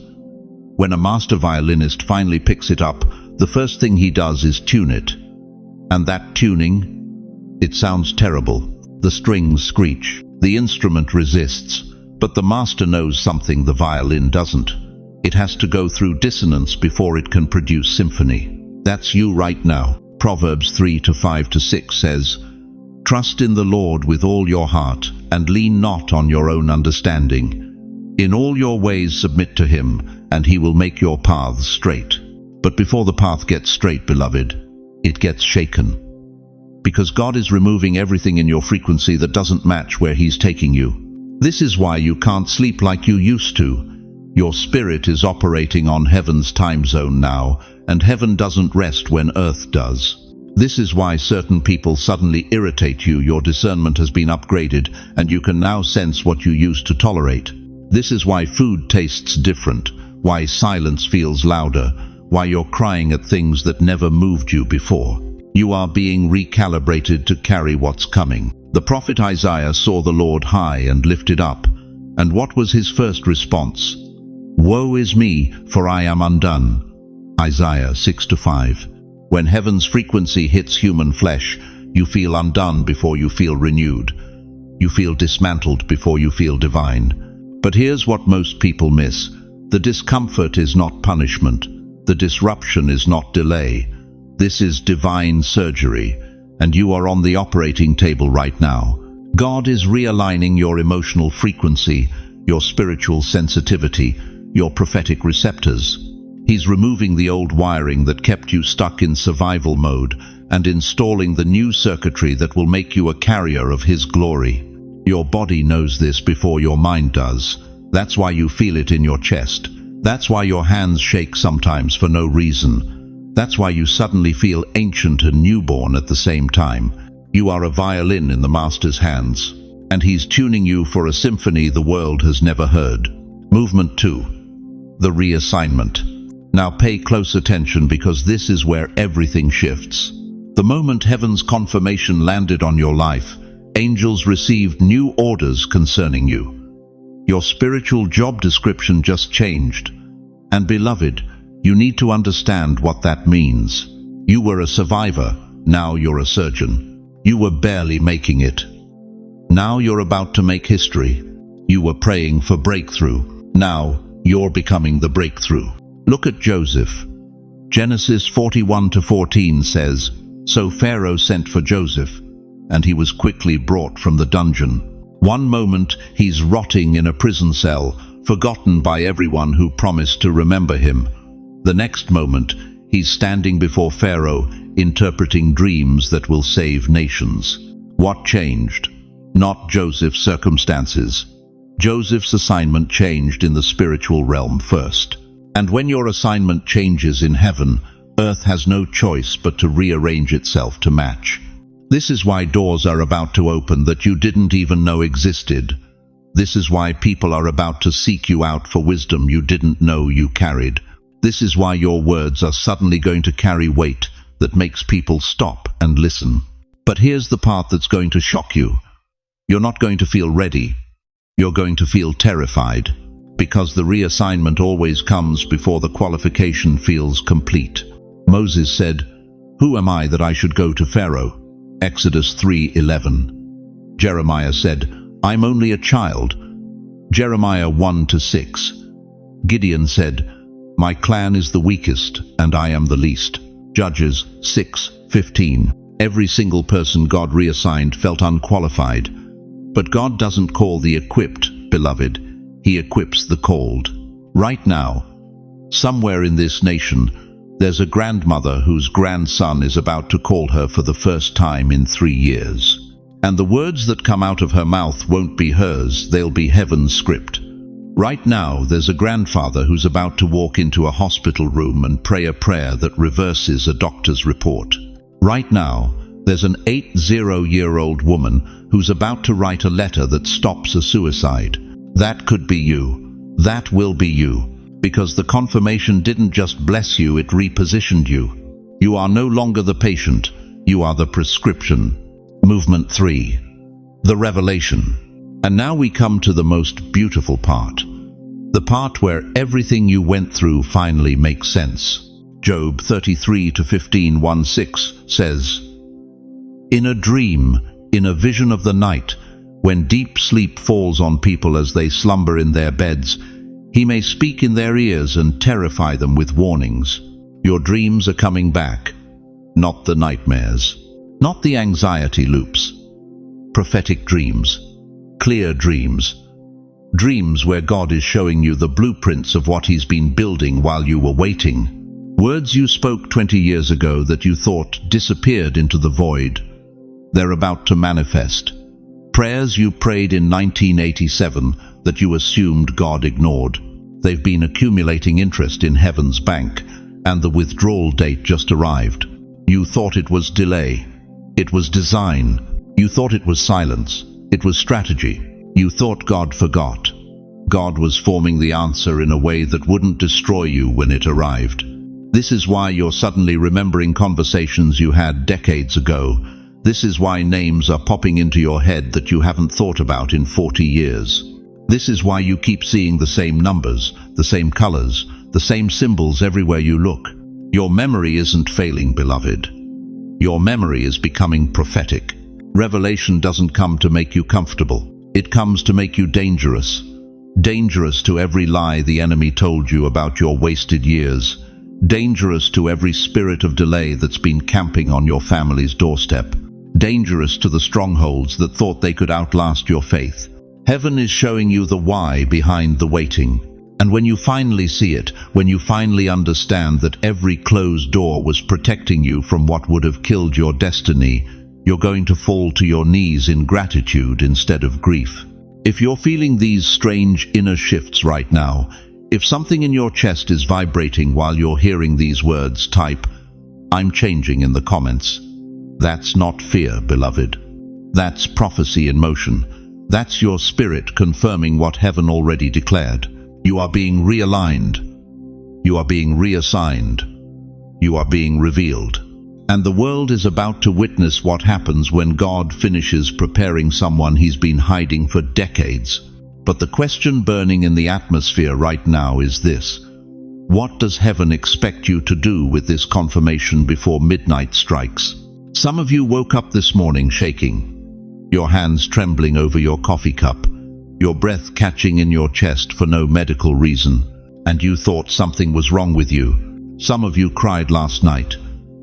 When a master violinist finally picks it up, the first thing he does is tune it. And that tuning, it sounds terrible. The strings screech. The instrument resists. But the master knows something the violin doesn't. It has to go through dissonance before it can produce symphony. That's you right now. Proverbs 3:5-6 says, "Trust in the Lord with all your heart, and lean not on your own understanding. In all your ways submit to Him, and he will make your paths straight. But before the path gets straight, beloved, it gets shaken. Because God is removing everything in your frequency that doesn't match where he's taking you. This is why you can't sleep like you used to. Your spirit is operating on heaven's time zone now, and heaven doesn't rest when earth does. This is why certain people suddenly irritate you. Your discernment has been upgraded, and you can now sense what you used to tolerate. This is why food tastes different, why silence feels louder, why you're crying at things that never moved you before. You are being recalibrated to carry what's coming. The prophet Isaiah saw the Lord high and lifted up, and what was his first response? Woe is me, for I am undone. Isaiah 6-5. When heaven's frequency hits human flesh, you feel undone before you feel renewed. You feel dismantled before you feel divine. But here's what most people miss. The discomfort is not punishment. The disruption is not delay. This is divine surgery, and you are on the operating table right now. God is realigning your emotional frequency, your spiritual sensitivity, your prophetic receptors. He's removing the old wiring that kept you stuck in survival mode and installing the new circuitry that will make you a carrier of his glory. Your body knows this before your mind does. That's why you feel it in your chest. That's why your hands shake sometimes for no reason. That's why you suddenly feel ancient and newborn at the same time. You are a violin in the master's hands, and he's tuning you for a symphony the world has never heard. Movement 2. The reassignment. Now pay close attention, because this is where everything shifts. The moment heaven's confirmation landed on your life, angels received new orders concerning you. Your spiritual job description just changed. And beloved, you need to understand what that means. You were a survivor, now you're a surgeon. You were barely making it. Now you're about to make history. You were praying for breakthrough. Now you're becoming the breakthrough. Look at Joseph. Genesis 41-14 says, So Pharaoh sent for Joseph, and he was quickly brought from the dungeon. One moment he's rotting in a prison cell, forgotten by everyone who promised to remember him. The next moment he's standing before Pharaoh, interpreting dreams that will save nations. What changed? Not Joseph's circumstances. Joseph's assignment changed in the spiritual realm first. And when your assignment changes in heaven, earth has no choice but to rearrange itself to match. This is why doors are about to open that you didn't even know existed. This is why people are about to seek you out for wisdom you didn't know you carried. This is why your words are suddenly going to carry weight that makes people stop and listen. But here's the part that's going to shock you. You're not going to feel ready. You're going to feel terrified. Because the reassignment always comes before the qualification feels complete. Moses said, Who am I that I should go to Pharaoh? Exodus 3:11. Jeremiah said, I'm only a child. Jeremiah 1-6. Gideon said, My clan is the weakest, and I am the least. Judges 6:15. Every single person God reassigned felt unqualified. But God doesn't call the equipped, beloved. He equips the called. Right now, somewhere in this nation, there's a grandmother whose grandson is about to call her for the first time in 3 years. And the words that come out of her mouth won't be hers, they'll be heaven's script. Right now, there's a grandfather who's about to walk into a hospital room and pray a prayer that reverses a doctor's report. Right now, there's an 80-year-old woman who's about to write a letter that stops a suicide. That could be you. That will be you. Because the confirmation didn't just bless you, it repositioned you. You are no longer the patient. You are the prescription. Movement 3. The revelation. And now we come to the most beautiful part. The part where everything you went through finally makes sense. Job 33-15:1-6 says, In a dream, in a vision of the night, when deep sleep falls on people as they slumber in their beds, he may speak in their ears and terrify them with warnings. Your dreams are coming back, not the nightmares, not the anxiety loops. Prophetic dreams, clear dreams, Dreams where God is showing you the blueprints of what He's been building while you were waiting. Words you spoke 20 years ago that you thought disappeared into the void. They're about to manifest. Prayers you prayed in 1987 that you assumed God ignored. They've been accumulating interest in heaven's bank, and the withdrawal date just arrived. You thought it was delay. It was design. You thought it was silence. It was strategy. You thought God forgot. God was forming the answer in a way that wouldn't destroy you when it arrived. This is why you're suddenly remembering conversations you had decades ago. This is why names are popping into your head that you haven't thought about in 40 years. This is why you keep seeing the same numbers, the same colors, the same symbols everywhere you look. Your memory isn't failing, beloved. Your memory is becoming prophetic. Revelation doesn't come to make you comfortable. It comes to make you dangerous. Dangerous to every lie the enemy told you about your wasted years. Dangerous to every spirit of delay that's been camping on your family's doorstep. Dangerous to the strongholds that thought they could outlast your faith. Heaven is showing you the why behind the waiting. And when you finally see it, when you finally understand that every closed door was protecting you from what would have killed your destiny, you're going to fall to your knees in gratitude instead of grief. If you're feeling these strange inner shifts right now, if something in your chest is vibrating while you're hearing these words, type, "I'm changing" in the comments. That's not fear, beloved. That's prophecy in motion. That's your spirit confirming what heaven already declared. You are being realigned. You are being reassigned. You are being revealed. And the world is about to witness what happens when God finishes preparing someone He's been hiding for decades. But the question burning in the atmosphere right now is this: what does heaven expect you to do with this confirmation before midnight strikes? Some of you woke up this morning shaking, your hands trembling over your coffee cup, your breath catching in your chest for no medical reason, and you thought something was wrong with you. Some of you cried last night,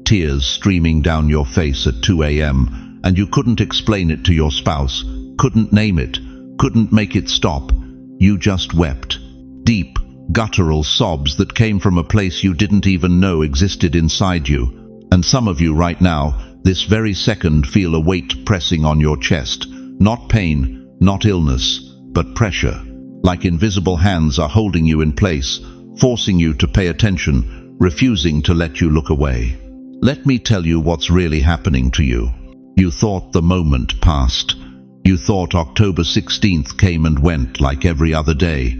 tears streaming down your face at 2 a.m., and you couldn't explain it to your spouse, couldn't name it, couldn't make it stop. You just wept. Deep, guttural sobs that came from a place you didn't even know existed inside you. And some of you right now, this very second, feel a weight pressing on your chest. Not pain, not illness, but pressure. Like invisible hands are holding you in place, forcing you to pay attention, refusing to let you look away. Let me tell you what's really happening to you. You thought the moment passed. You thought October 16th came and went like every other day.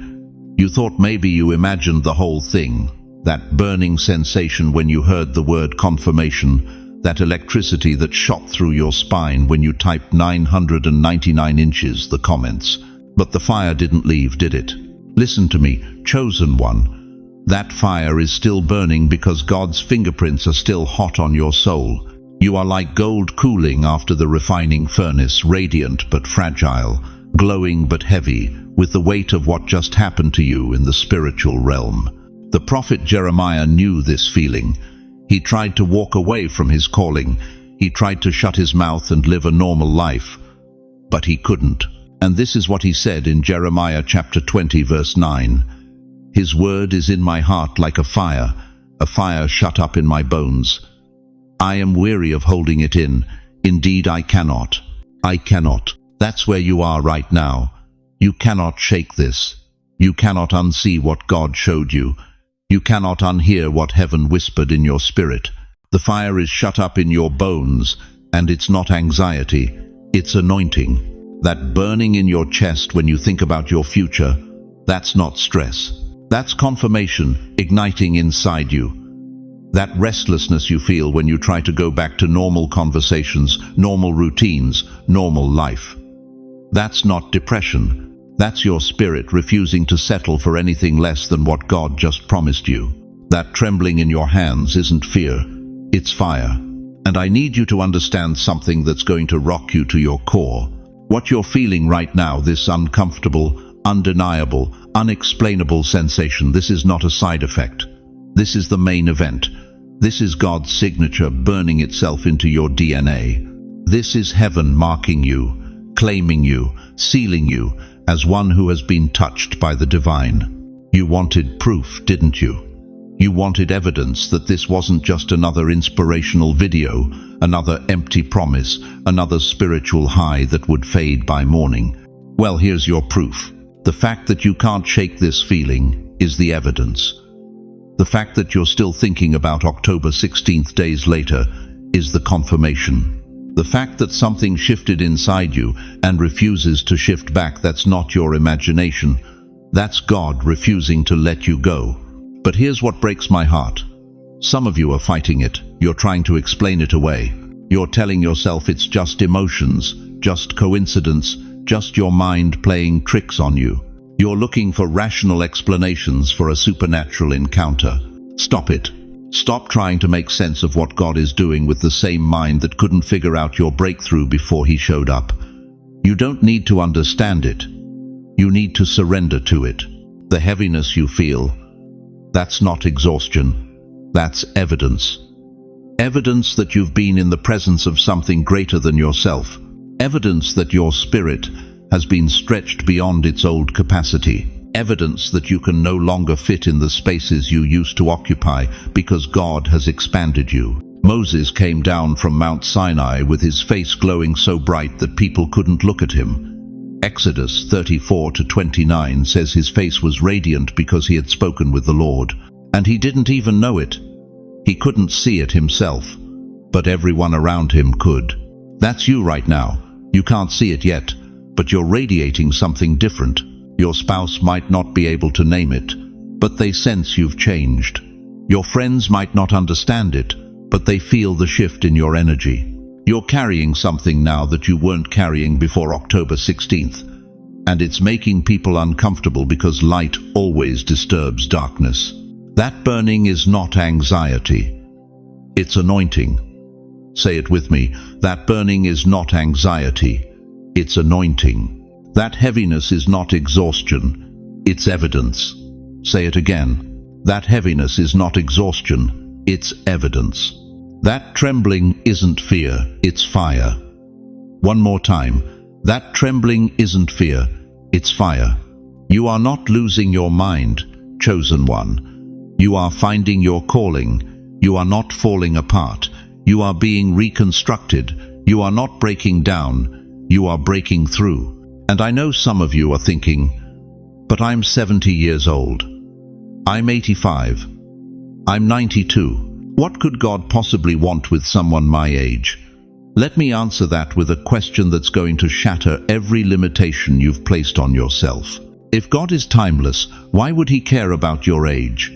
You thought maybe you imagined the whole thing. That burning sensation when you heard the word confirmation. That electricity that shot through your spine when you typed 999 inches, the comments. But the fire didn't leave, did it? Listen to me, chosen one. That fire is still burning because God's fingerprints are still hot on your soul. You are like gold cooling after the refining furnace, radiant but fragile, glowing but heavy, with the weight of what just happened to you in the spiritual realm. The prophet Jeremiah knew this feeling. He tried to walk away from his calling. He tried to shut his mouth and live a normal life. But he couldn't. And this is what he said in Jeremiah chapter 20, verse 9. His word is in my heart like a fire shut up in my bones. I am weary of holding it in. Indeed, I cannot. I cannot. That's where you are right now. You cannot shake this. You cannot unsee what God showed you. You cannot unhear what heaven whispered in your spirit. The fire is shut up in your bones, and it's not anxiety, it's anointing. That burning in your chest when you think about your future, that's not stress. That's confirmation igniting inside you. That restlessness you feel when you try to go back to normal conversations, normal routines, normal life. That's not depression. That's your spirit refusing to settle for anything less than what God just promised you. That trembling in your hands isn't fear, it's fire. And I need you to understand something that's going to rock you to your core. What you're feeling right now, this uncomfortable, undeniable, unexplainable sensation, this is not a side effect. This is the main event. This is God's signature burning itself into your DNA. This is heaven marking you, claiming you, sealing you, as one who has been touched by the divine. You wanted proof, didn't you? You wanted evidence that this wasn't just another inspirational video, another empty promise, another spiritual high that would fade by morning. Well, here's your proof. The fact that you can't shake this feeling is the evidence. The fact that you're still thinking about October 16th days later is the confirmation. The fact that something shifted inside you and refuses to shift back, that's not your imagination. That's God refusing to let you go. But here's what breaks my heart. Some of you are fighting it. You're trying to explain it away. You're telling yourself it's just emotions, just coincidence, just your mind playing tricks on you. You're looking for rational explanations for a supernatural encounter. Stop it. Stop trying to make sense of what God is doing with the same mind that couldn't figure out your breakthrough before He showed up. You don't need to understand it. You need to surrender to it. The heaviness you feel, that's not exhaustion. That's evidence. Evidence that you've been in the presence of something greater than yourself. Evidence that your spirit has been stretched beyond its old capacity. Evidence that you can no longer fit in the spaces you used to occupy because God has expanded you. Moses came down from Mount Sinai with his face glowing so bright that people couldn't look at him. Exodus 34-29 says his face was radiant because he had spoken with the Lord, and he didn't even know it. He couldn't see it himself, but everyone around him could. That's you right now. You can't see it yet, but you're radiating something different. Your spouse might not be able to name it, but they sense you've changed. Your friends might not understand it, but they feel the shift in your energy. You're carrying something now that you weren't carrying before October 16th, and it's making people uncomfortable because light always disturbs darkness. That burning is not anxiety. It's anointing. Say it with me. That burning is not anxiety. It's anointing. That heaviness is not exhaustion. It's evidence. Say it again. That heaviness is not exhaustion. It's evidence. That trembling isn't fear. It's fire. One more time. That trembling isn't fear. It's fire. You are not losing your mind, chosen one. You are finding your calling. You are not falling apart. You are being reconstructed. You are not breaking down. You are breaking through. And I know some of you are thinking, but I'm 70 years old. I'm 85. I'm 92. What could God possibly want with someone my age? Let me answer that with a question that's going to shatter every limitation you've placed on yourself. If God is timeless, why would He care about your age?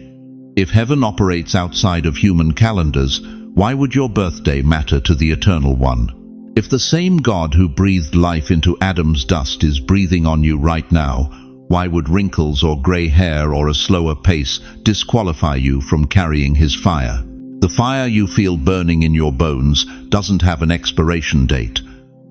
If heaven operates outside of human calendars, why would your birthday matter to the Eternal One? If the same God who breathed life into Adam's dust is breathing on you right now, why would wrinkles or gray hair or a slower pace disqualify you from carrying His fire? The fire you feel burning in your bones doesn't have an expiration date.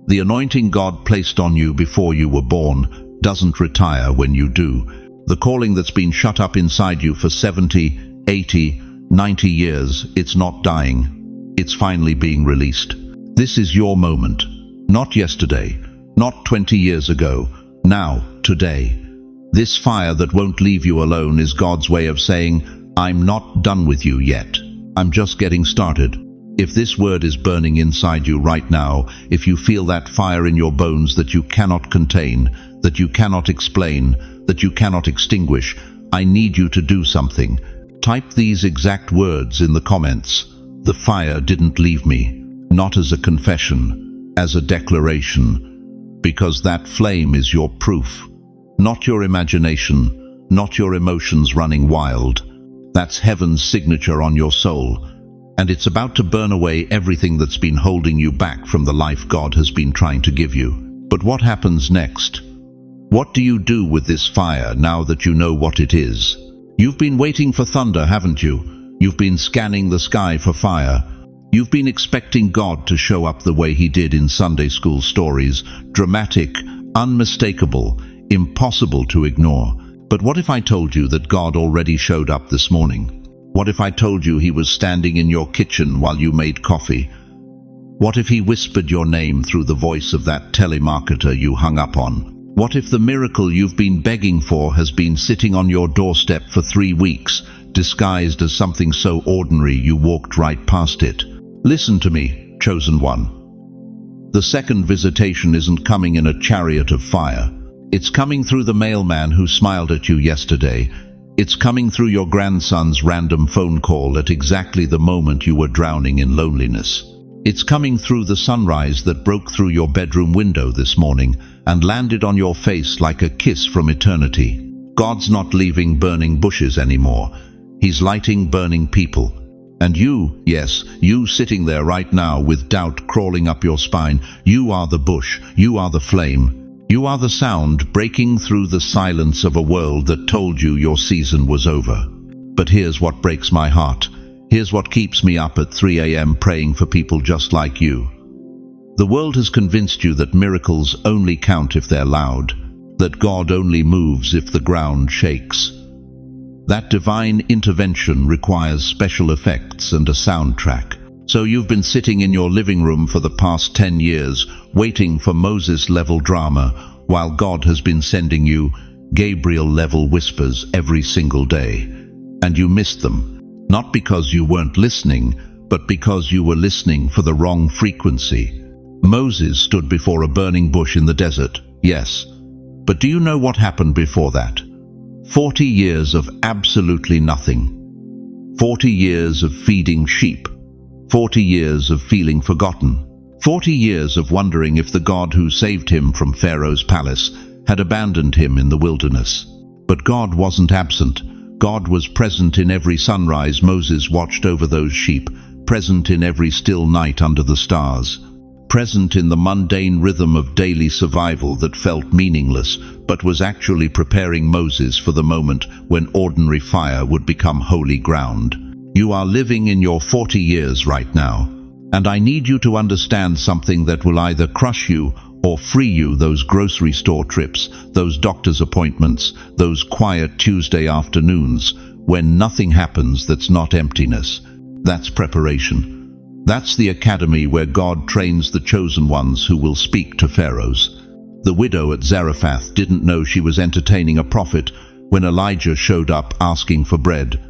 The anointing God placed on you before you were born doesn't retire when you do. The calling that's been shut up inside you for 70, 80, 90 years, it's not dying. It's finally being released. This is your moment. Not yesterday, not 20 years ago. Now, today. This fire that won't leave you alone is God's way of saying, I'm not done with you yet. I'm just getting started. If this word is burning inside you right now, if you feel that fire in your bones that you cannot contain, that you cannot explain, that you cannot extinguish, I need you to do something. Type these exact words in the comments. The fire didn't leave me. Not as a confession, as a declaration. Because that flame is your proof. Not your imagination, not your emotions running wild. That's heaven's signature on your soul. And it's about to burn away everything that's been holding you back from the life God has been trying to give you. But what happens next? What do you do with this fire now that you know what it is? You've been waiting for thunder, haven't you? You've been scanning the sky for fire. You've been expecting God to show up the way He did in Sunday school stories, dramatic, unmistakable, impossible to ignore. But what if I told you that God already showed up this morning? What if I told you He was standing in your kitchen while you made coffee? What if He whispered your name through the voice of that telemarketer you hung up on? What if the miracle you've been begging for has been sitting on your doorstep for 3 weeks, disguised as something so ordinary you walked right past it? Listen to me, chosen one. The second visitation isn't coming in a chariot of fire. It's coming through the mailman who smiled at you yesterday. It's coming through your grandson's random phone call at exactly the moment you were drowning in loneliness. It's coming through the sunrise that broke through your bedroom window this morning and landed on your face like a kiss from eternity. God's not leaving burning bushes anymore. He's lighting burning people. And you, yes, you sitting there right now with doubt crawling up your spine, you are the bush, you are the flame, you are the sound breaking through the silence of a world that told you your season was over. But here's what breaks my heart. Here's what keeps me up at 3 a.m. praying for people just like you. The world has convinced you that miracles only count if they're loud, that God only moves if the ground shakes. That divine intervention requires special effects and a soundtrack. So you've been sitting in your living room for the past 10 years, waiting for Moses-level drama, while God has been sending you Gabriel-level whispers every single day. And you missed them. Not because you weren't listening, but because you were listening for the wrong frequency. Moses stood before a burning bush in the desert, yes. But do you know what happened before that? 40 years of absolutely nothing. 40 years of feeding sheep. 40 years of feeling forgotten. 40 years of wondering if the God who saved him from Pharaoh's palace had abandoned him in the wilderness. But God wasn't absent. God was present in every sunrise Moses watched over those sheep, present in every still night under the stars, present in the mundane rhythm of daily survival that felt meaningless, but was actually preparing Moses for the moment when ordinary fire would become holy ground. You are living in your 40 years right now, and I need you to understand something that will either crush you or free you. Those grocery store trips, those doctor's appointments, those quiet Tuesday afternoons, when nothing happens that's not emptiness. That's preparation. That's the academy where God trains the chosen ones who will speak to pharaohs. The widow at Zarephath didn't know she was entertaining a prophet when Elijah showed up asking for bread.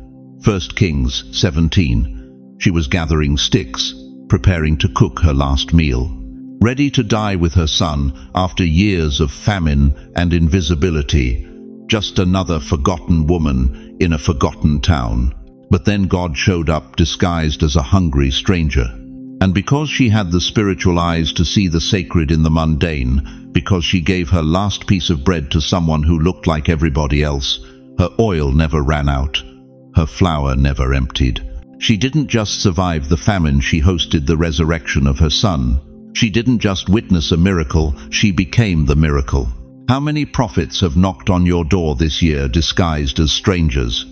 1 Kings 17. She was gathering sticks, preparing to cook her last meal. Ready to die with her son after years of famine and invisibility, just another forgotten woman in a forgotten town. But then God showed up disguised as a hungry stranger. And because she had the spiritual eyes to see the sacred in the mundane, because she gave her last piece of bread to someone who looked like everybody else, her oil never ran out, her flour never emptied. She didn't just survive the famine, she hosted the resurrection of her son. She didn't just witness a miracle, she became the miracle. How many prophets have knocked on your door this year disguised as strangers?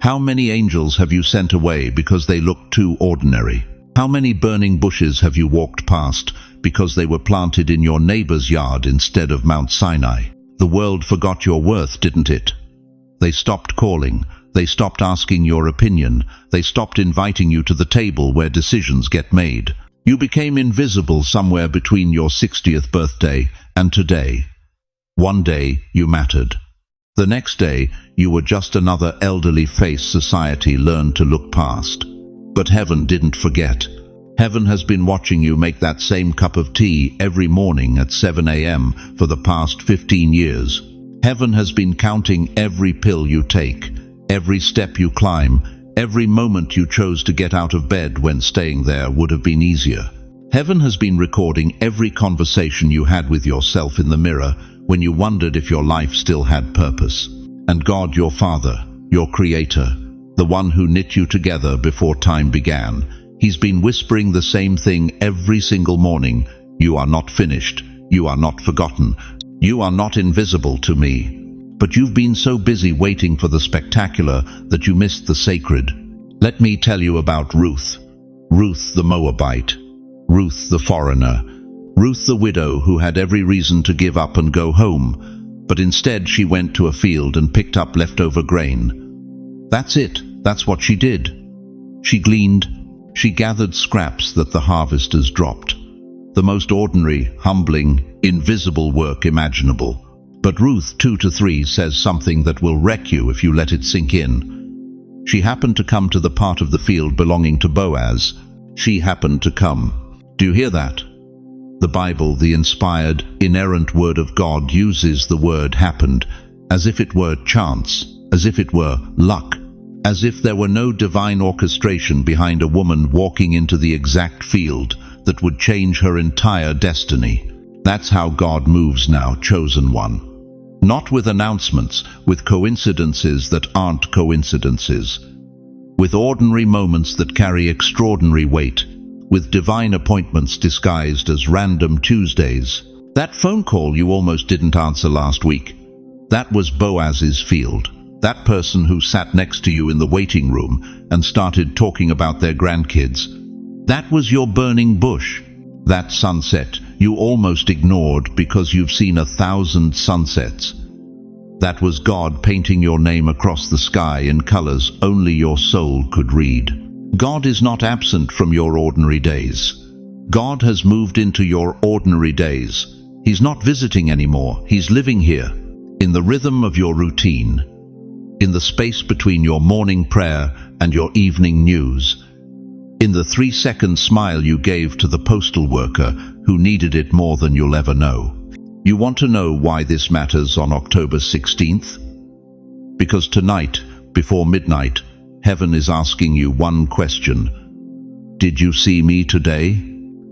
How many angels have you sent away because they looked too ordinary? How many burning bushes have you walked past because they were planted in your neighbor's yard instead of Mount Sinai? The world forgot your worth, didn't it? They stopped calling. They stopped asking your opinion. They stopped inviting you to the table where decisions get made. You became invisible somewhere between your 60th birthday and today. One day you mattered. The next day you were just another elderly face society learned to look past. But heaven didn't forget. Heaven has been watching you make that same cup of tea every morning at 7 a.m. for the past 15 years. Heaven has been counting every pill you take, every step you climb, every moment you chose to get out of bed when staying there would have been easier. Heaven has been recording every conversation you had with yourself in the mirror when you wondered if your life still had purpose. And God, your Father, your Creator, the one who knit you together before time began, He's been whispering the same thing every single morning. You are not finished. You are not forgotten. You are not invisible to me. But you've been so busy waiting for the spectacular that you missed the sacred. Let me tell you about Ruth. Ruth the Moabite. Ruth the foreigner. Ruth the widow who had every reason to give up and go home, but instead she went to a field and picked up leftover grain. That's it. That's what she did. She gleaned. She gathered scraps that the harvesters dropped. The most ordinary, humbling, invisible work imaginable. But Ruth 2-3 says something that will wreck you if you let it sink in. She happened to come to the part of the field belonging to Boaz. She happened to come. Do you hear that? The Bible, the inspired, inerrant word of God, uses the word happened as if it were chance, as if it were luck, as if there were no divine orchestration behind a woman walking into the exact field that would change her entire destiny. That's how God moves now, chosen one. Not with announcements, with coincidences that aren't coincidences, with ordinary moments that carry extraordinary weight, with divine appointments disguised as random Tuesdays. That phone call you almost didn't answer last week, that was Boaz's field. That person who sat next to you in the waiting room and started talking about their grandkids, that was your burning bush. That sunset you almost ignored because you've seen 1,000 sunsets. That was God painting your name across the sky in colors only your soul could read. God is not absent from your ordinary days. God has moved into your ordinary days. He's not visiting anymore. He's living here, in the rhythm of your routine, in the space between your morning prayer and your evening news, in the 3-second smile you gave to the postal worker who needed it more than you'll ever know. You want to know why this matters on October 16th? Because tonight, before midnight, heaven is asking you one question. Did you see me today?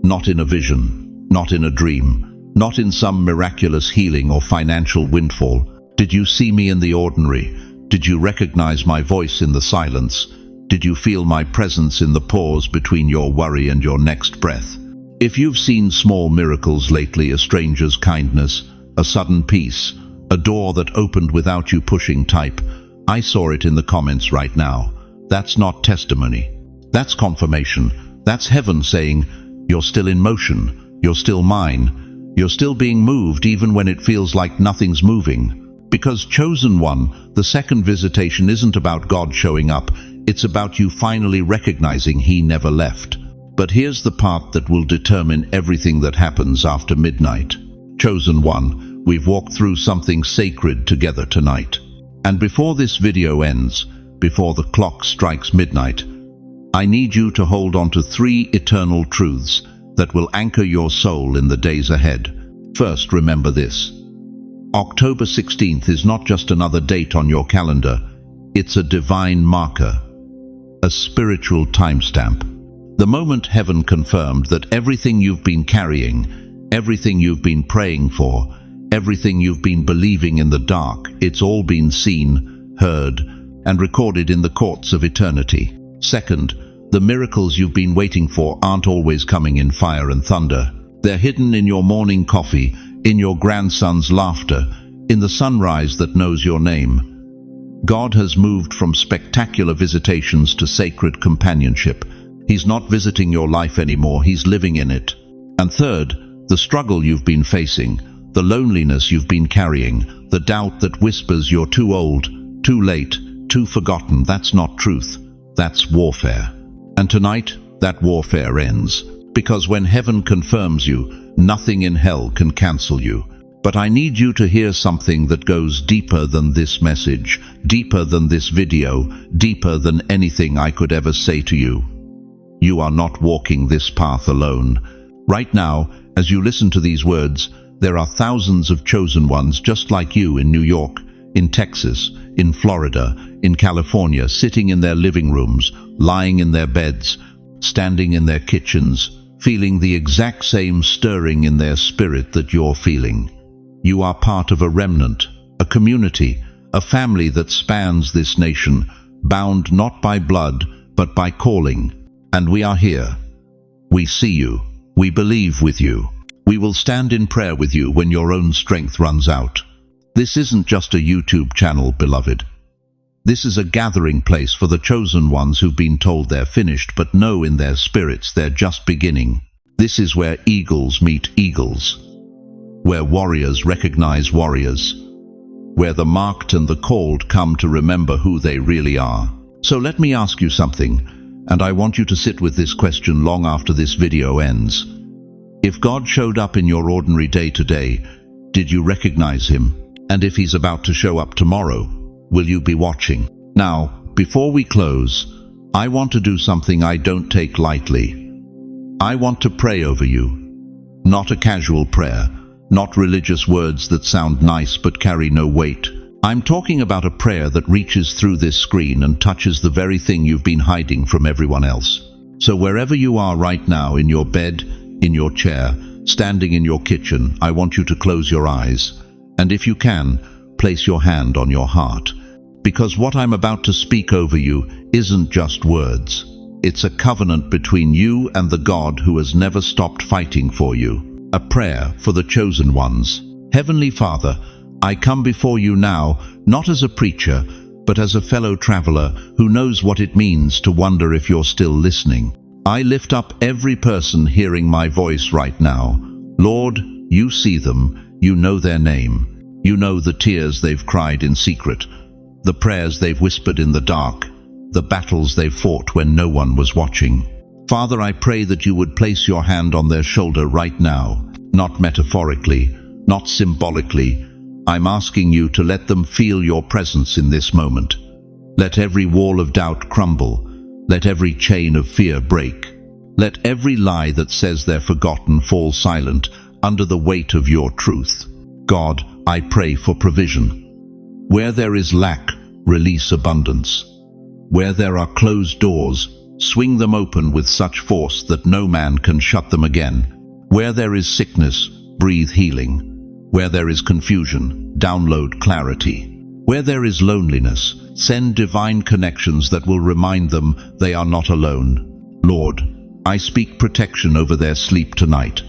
Not in a vision, not in a dream, not in some miraculous healing or financial windfall. Did you see me in the ordinary? Did you recognize my voice in the silence? Did you feel my presence in the pause between your worry and your next breath? If you've seen small miracles lately, a stranger's kindness, a sudden peace, a door that opened without you pushing type, I saw it in the comments right now. That's not testimony. That's confirmation. That's heaven saying, you're still in motion, you're still mine, you're still being moved even when it feels like nothing's moving. Because chosen one, the second visitation isn't about God showing up, it's about you finally recognizing He never left. But here's the part that will determine everything that happens after midnight. Chosen one, we've walked through something sacred together tonight. And before this video ends, before the clock strikes midnight, I need you to hold on to 3 eternal truths that will anchor your soul in the days ahead. First, remember this. October 16th is not just another date on your calendar. It's a divine marker, a spiritual timestamp. The moment heaven confirmed that everything you've been carrying, everything you've been praying for, everything you've been believing in the dark, it's all been seen, heard, and recorded in the courts of eternity. Second, the miracles you've been waiting for aren't always coming in fire and thunder. They're hidden in your morning coffee, in your grandson's laughter, in the sunrise that knows your name. God has moved from spectacular visitations to sacred companionship. He's not visiting your life anymore, He's living in it. And third, the struggle you've been facing, the loneliness you've been carrying, the doubt that whispers you're too old, too late, too forgotten, that's not truth. That's warfare. And tonight, that warfare ends. Because when heaven confirms you, nothing in hell can cancel you. But I need you to hear something that goes deeper than this message, deeper than this video, deeper than anything I could ever say to you. You are not walking this path alone. Right now, as you listen to these words, there are thousands of chosen ones just like you in New York, in Texas, in Florida, in California, sitting in their living rooms, lying in their beds, standing in their kitchens, feeling the exact same stirring in their spirit that you're feeling. You are part of a remnant, a community, a family that spans this nation, bound not by blood, but by calling. And we are here. We see you. We believe with you. We will stand in prayer with you when your own strength runs out. This isn't just a YouTube channel, beloved. This is a gathering place for the chosen ones who've been told they're finished, but know in their spirits they're just beginning. This is where eagles meet eagles, where warriors recognize warriors, where the marked and the called come to remember who they really are. So let me ask you something, and I want you to sit with this question long after this video ends. If God showed up in your ordinary day today, did you recognize Him? And if he's about to show up tomorrow, will you be watching? Now, before we close, I want to do something I don't take lightly. I want to pray over you. Not a casual prayer, not religious words that sound nice but carry no weight. I'm talking about a prayer that reaches through this screen and touches the very thing you've been hiding from everyone else. So wherever you are right now, in your bed, in your chair, standing in your kitchen, I want you to close your eyes. And if you can, place your hand on your heart. Because what I'm about to speak over you isn't just words. It's a covenant between you and the God who has never stopped fighting for you. A prayer for the chosen ones. Heavenly Father, I come before you now, not as a preacher, but as a fellow traveler who knows what it means to wonder if you're still listening. I lift up every person hearing my voice right now. Lord, you see them, you know their name. You know the tears they've cried in secret, the prayers they've whispered in the dark, the battles they've fought when no one was watching. Father, I pray that you would place your hand on their shoulder right now, not metaphorically, not symbolically. I'm asking you to let them feel your presence in this moment. Let every wall of doubt crumble. Let every chain of fear break. Let every lie that says they're forgotten fall silent under the weight of your truth. God, I pray for provision. Where there is lack, release abundance. Where there are closed doors, swing them open with such force that no man can shut them again. Where there is sickness, breathe healing. Where there is confusion, download clarity. Where there is loneliness, send divine connections that will remind them they are not alone. Lord, I speak protection over their sleep tonight.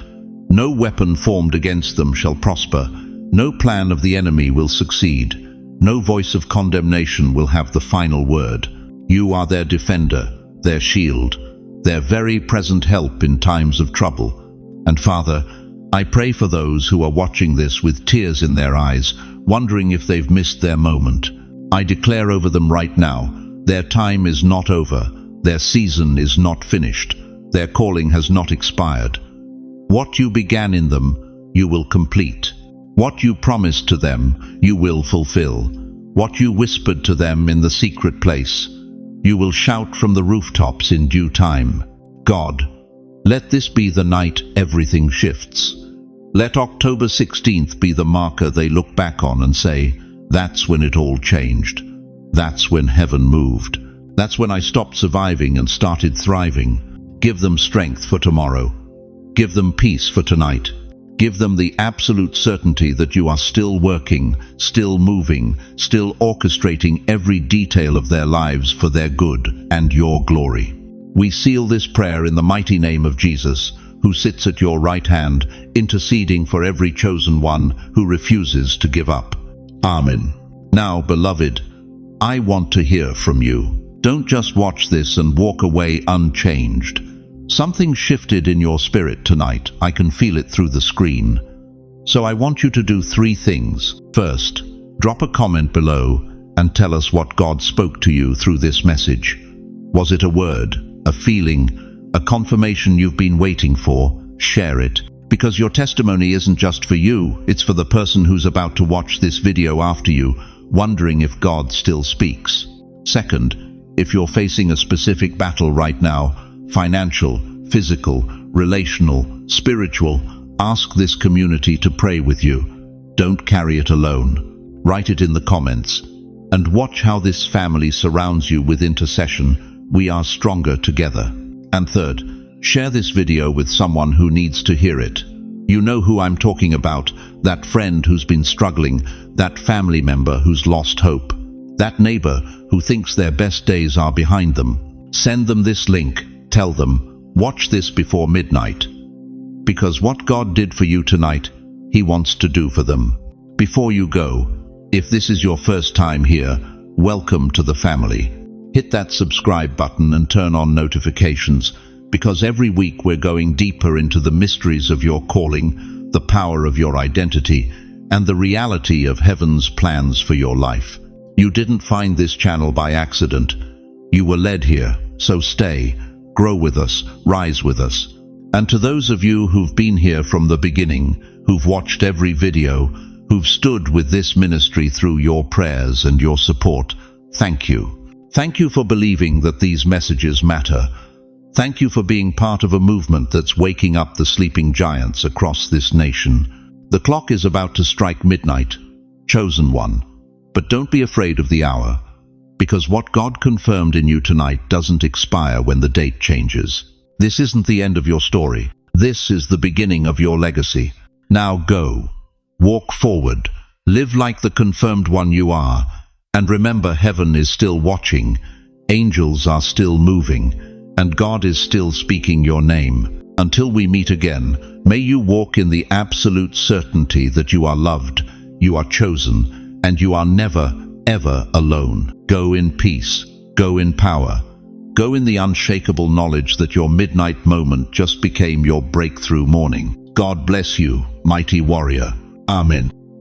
No weapon formed against them shall prosper. No plan of the enemy will succeed. No voice of condemnation will have the final word. You are their defender, their shield, their very present help in times of trouble. And Father, I pray for those who are watching this with tears in their eyes, wondering if they've missed their moment. I declare over them right now, their time is not over, their season is not finished, their calling has not expired. What you began in them, you will complete. What you promised to them, you will fulfill. What you whispered to them in the secret place, you will shout from the rooftops in due time. God, let this be the night everything shifts. Let October 16th be the marker they look back on and say, that's when it all changed. That's when heaven moved. That's when I stopped surviving and started thriving. Give them strength for tomorrow. Give them peace for tonight. Give them the absolute certainty that you are still working, still moving, still orchestrating every detail of their lives for their good and your glory. We seal this prayer in the mighty name of Jesus, who sits at your right hand, interceding for every chosen one who refuses to give up. Amen. Now, beloved, I want to hear from you. Don't just watch this and walk away unchanged. Something shifted in your spirit tonight. I can feel it through the screen. So I want you to do 3 things. First, drop a comment below and tell us what God spoke to you through this message. Was it a word, a feeling, a confirmation you've been waiting for? Share it, because your testimony isn't just for you, it's for the person who's about to watch this video after you, wondering if God still speaks. Second, if you're facing a specific battle right now, financial, physical, relational, spiritual, ask this community to pray with you. Don't carry it alone. Write it in the comments. And watch how this family surrounds you with intercession. We are stronger together. And third, share this video with someone who needs to hear it. You know who I'm talking about, that friend who's been struggling, that family member who's lost hope, that neighbor who thinks their best days are behind them. Send them this link. Tell them, watch this before midnight. Because what God did for you tonight, He wants to do for them. Before you go, if this is your first time here, welcome to the family. Hit that subscribe button and turn on notifications, because every week we're going deeper into the mysteries of your calling, the power of your identity, and the reality of heaven's plans for your life. You didn't find this channel by accident. You were led here, so stay. Grow with us, rise with us. And to those of you who've been here from the beginning, who've watched every video, who've stood with this ministry through your prayers and your support. Thank you. Thank you for believing that these messages matter. Thank you for being part of a movement that's waking up the sleeping giants across this nation. The clock is about to strike midnight, chosen one. But don't be afraid of the hour, because what God confirmed in you tonight doesn't expire when the date changes. This isn't the end of your story. This is the beginning of your legacy. Now go. Walk forward. Live like the confirmed one you are. And remember, heaven is still watching. Angels are still moving. And God is still speaking your name. Until we meet again, may you walk in the absolute certainty that you are loved, you are chosen, and you are never, ever alone. Go in peace. Go in power. Go in the unshakable knowledge that your midnight moment just became your breakthrough morning. God bless you, mighty warrior. Amen.